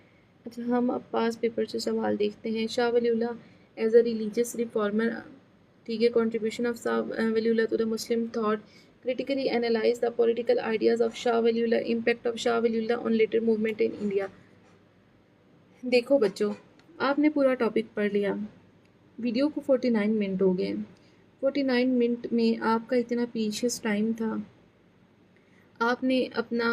अच्छा, हम अब पास पेपर से सवाल देखते हैं। Shah Waliullah as a religious reformer, ठीक है, contribution of Shah Waliullah to the Muslim thought, critically analyze the political ideas of Shah Waliullah, impact of Shah Waliullah on later movement in India। देखो बच्चों, आपने पूरा टॉपिक पढ़ लिया, वीडियो को 49 मिनट हो गए। 49 मिनट में आपका इतना प्रीशियस टाइम था, आपने अपना,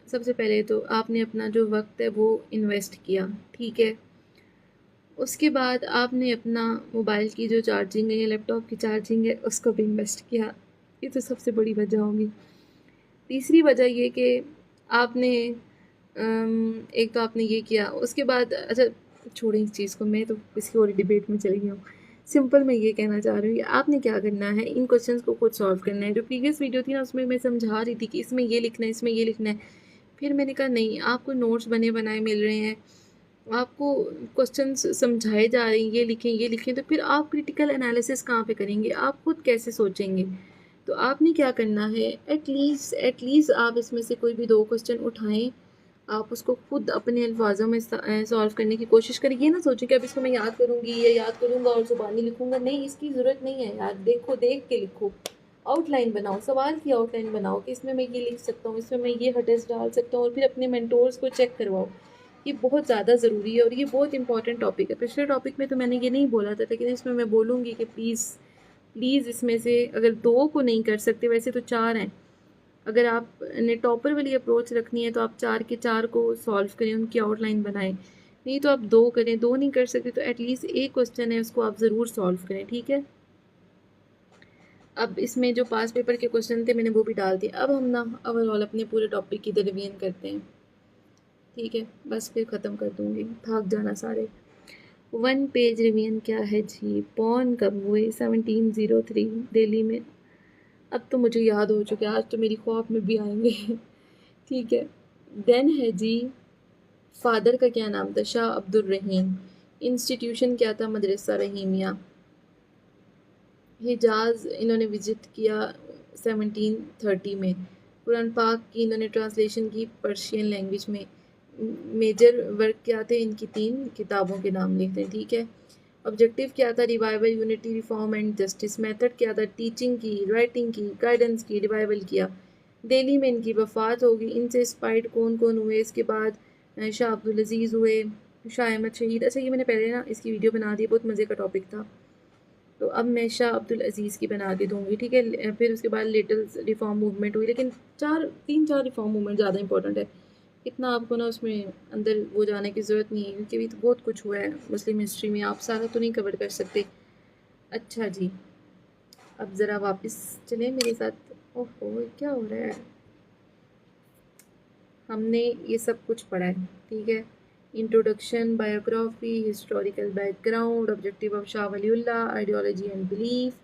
सबसे पहले तो आपने अपना जो वक्त है वो इन्वेस्ट किया, ठीक है। उसके बाद आपने अपना मोबाइल की जो चार्जिंग है या लैपटॉप की चार्जिंग है उसको भी इन्वेस्ट किया, ये तो सबसे बड़ी वजह होगी। तीसरी वजह ये कि आपने एक तो आपने ये किया, उसके बाद अच्छा छोड़ें इस चीज़ को, मैं तो किसी और डिबेट में चली हूँ। सिंपल मैं ये कहना चाह रही हूँ कि आपने क्या करना है, इन क्वेश्चंस को खुद सॉल्व करना है। जो प्रीवियस वीडियो थी ना उसमें मैं समझा रही थी कि इसमें ये लिखना है, इसमें ये लिखना है, फिर मैंने कहा नहीं, आपको नोट्स बने बनाए मिल रहे हैं, आपको क्वेश्चंस समझाए जा रहे हैं, ये लिखें, तो फिर आप क्रिटिकल एनालिसिस कहाँ पे करेंगे, आप खुद कैसे सोचेंगे? तो आपने क्या करना है, एटलीस्ट आप इसमें से कोई भी 2 क्वेश्चन उठाएं, आप उसको खुद अपने अल्फाजों में सॉल्व करने की कोशिश करें। ये ना सोचें कि अब इसको मैं याद करूँगी या याद करूँगा और ज़ुबानी लिखूँगा, नहीं, इसकी ज़रूरत नहीं है यार। देखो, देख के लिखो, आउटलाइन बनाओ, सवाल की आउटलाइन बनाओ कि इसमें मैं ये लिख सकता हूँ, इसमें मैं ये हटेस डाल सकता हूँ, और फिर अपने मेंटोर्स को चेक करवाओ। ये बहुत ज़्यादा ज़रूरी है और ये बहुत इंपॉर्टेंट टॉपिक है। पिछले टॉपिक में तो मैंने ये नहीं बोला था, लेकिन इसमें मैं बोलूँगी कि प्लीज़ इसमें से अगर 2 को नहीं कर सकते, वैसे तो 4 हैं, अगर आपने टॉपर वाली अप्रोच रखनी है तो आप 4 के 4 को सॉल्व करें, उनकी आउटलाइन बनाएं। नहीं तो आप 2 करें, 2 नहीं कर सकते तो एटलीस्ट एक क्वेश्चन है उसको आप ज़रूर सॉल्व करें, ठीक है। अब इसमें जो पास पेपर के क्वेश्चन थे मैंने वो भी डाल दिए। अब हम ना ओवरऑल अपने पूरे टॉपिक की रिवीजन करते हैं, ठीक है, बस फिर ख़त्म कर दूँगी, भाग जाना सारे। 1 पेज रिवीजन क्या है जी। बॉर्न कब हुए? 1703 दिल्ली में। अब तो मुझे याद हो चुका है, आज तो मेरी ख्वाब में भी आएंगे ठीक है। देन है जी, फादर का क्या नाम था? शाह अब्दुल रहीम। इंस्टीट्यूशन क्या था? मदरसा रहीमिया। हिजाज इन्होंने विजिट किया 1730 में। कुरान पाक की इन्होंने ट्रांसलेशन की पर्शियन लैंग्वेज में। मेजर वर्क क्या थे इनकी? 3 किताबों के नाम लिखते हैं, ठीक है। ऑब्जेक्टिव क्या था? Revival, unity, reform and justice. Method क्या था? टीचिंग की, राइटिंग की, गाइडेंस की, रिवाइवल किया। दिल्ली में इनकी वफ़ात होगी। इनसे इंस्पायर्ड कौन कौन हुए? इसके बाद शाह अब्दुल अज़ीज़ हुए, शाह अहमद शहीद। अच्छा, ये मैंने पहले ना इसकी वीडियो बना दी, बहुत मज़े का टॉपिक था, तो अब मैं शाह अब्दुल अज़ीज़ की बना के दूँगी, ठीक है। फिर उसके बाद लिटिल रिफॉर्म मूवमेंट हुई, लेकिन 3-4 रिफॉर्म मूवमेंट ज़्यादा इंपॉर्टेंट है। इतना आपको ना उसमें अंदर वो जाने की ज़रूरत नहीं है, क्योंकि अभी तो बहुत कुछ हुआ है मुस्लिम हिस्ट्री में, आप सारा तो नहीं कवर कर सकते। अच्छा जी, अब ज़रा वापस चलें मेरे साथ। ओहो, क्या हो रहा है? हमने ये सब कुछ पढ़ा है, ठीक है। Introduction, biography, historical background, objective of Shah Waliullah, ideology and belief.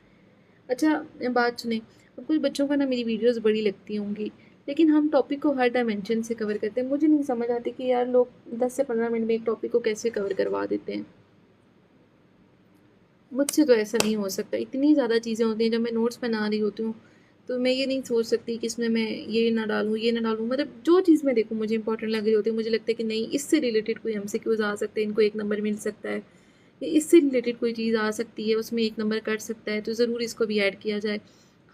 अच्छा, बात सुने, अब कुछ बच्चों को ना मेरी वीडियोस बड़ी लगती होंगी, लेकिन हम टॉपिक को हर डायमेंशन से कवर करते हैं। मुझे नहीं समझ आती कि यार लोग 10 से 15 मिनट में एक टॉपिक को कैसे कवर करवा देते हैं। मुझसे तो ऐसा नहीं हो सकता। इतनी ज़्यादा चीज़ें होती हैं जब मैं नोट्स बना रही होती हूँ, तो मैं ये नहीं सोच सकती कि इसमें मैं ये ना डालूँ, ये ना डालूँ। मतलब जो चीज़ मैं देखूँ मुझे इंपॉर्टेंट लग रही होती है, मुझे लगता है कि नहीं, इससे रिलेटेड कोई एमसीक्यूज़ आ सकते हैं, इनको 1 नंबर मिल सकता है, या इससे रिलेटेड कोई चीज़ आ सकती है, उसमें 1 नंबर कट सकता है, तो ज़रूर इसको भी ऐड किया जाए।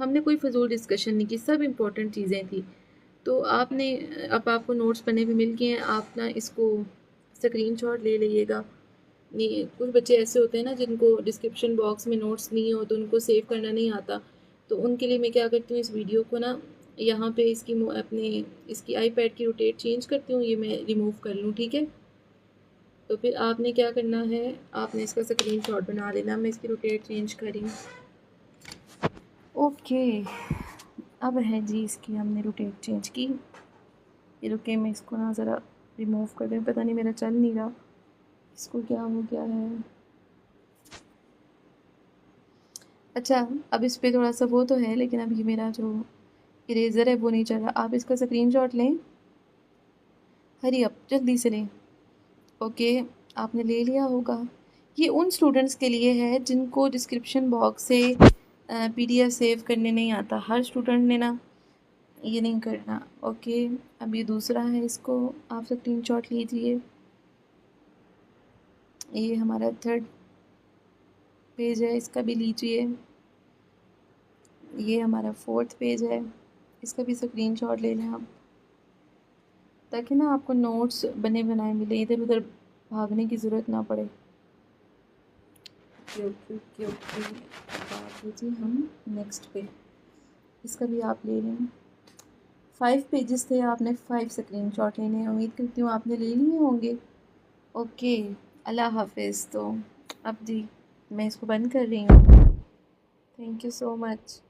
हमने कोई फ़िज़ूल डिस्कशन नहीं की, सब इम्पोर्टेंट चीज़ें थी। तो आपने अब आपको नोट्स बने हुए मिल गए हैं, आप ना इसको स्क्रीनशॉट ले लीजिएगा। नहीं, कुछ बच्चे ऐसे होते हैं ना जिनको डिस्क्रिप्शन बॉक्स में नोट्स नहीं हो तो उनको सेव करना नहीं आता, तो उनके लिए मैं क्या करती हूँ, इस वीडियो को ना यहाँ पे इसकी आईपैड की रोटेट चेंज करती हूँ, ये मैं रिमूव कर लूँ, ठीक है। तो फिर आपने क्या करना है, आपने इसका स्क्रीनशॉट बना लेना। मैं इसकी रोटेट चेंज करी, ओके। अब है जी, इसकी हमने रोटेट चेंज की। ये रुके, मैं इसको ना ज़रा रिमूव कर दूँ, पता नहीं मेरा चल नहीं रहा, इसको क्या हो गया है। अच्छा, अब इस पे थोड़ा सा वो तो है, लेकिन अब ये मेरा जो इरेज़र है वो नहीं चल रहा। आप इसका स्क्रीनशॉट लें, हरी अप, जल्दी से लें। ओके, आपने ले लिया होगा। ये उन स्टूडेंट्स के लिए है जिनको डिस्क्रिप्शन बॉक्स से पीडीएफ सेव करने नहीं आता। हर स्टूडेंट ने ना ये नहीं करना। ओके, अब ये दूसरा है, इसको आप स्क्रीनशॉट लीजिए। ये हमारा 3rd पेज है, इसका भी लीजिए। ये हमारा 4th पेज है, इसका भी स्क्रीनशॉट ले लें आप, ताकि ना आपको नोट्स बने बनाए मिले, इधर उधर भागने की ज़रूरत ना पड़े। ओके ओके ओके ओके, बात है जी हम नेक्स्ट पे, इसका भी आप ले लें। 5 पेजेस थे, आपने 5 स्क्रीनशॉट लेने हैं, उम्मीद करती हूँ आपने ले लिए होंगे। ओके, अल्लाह हाफिज़। तो अब जी मैं इसको बंद कर रही हूँ। Thank you so much.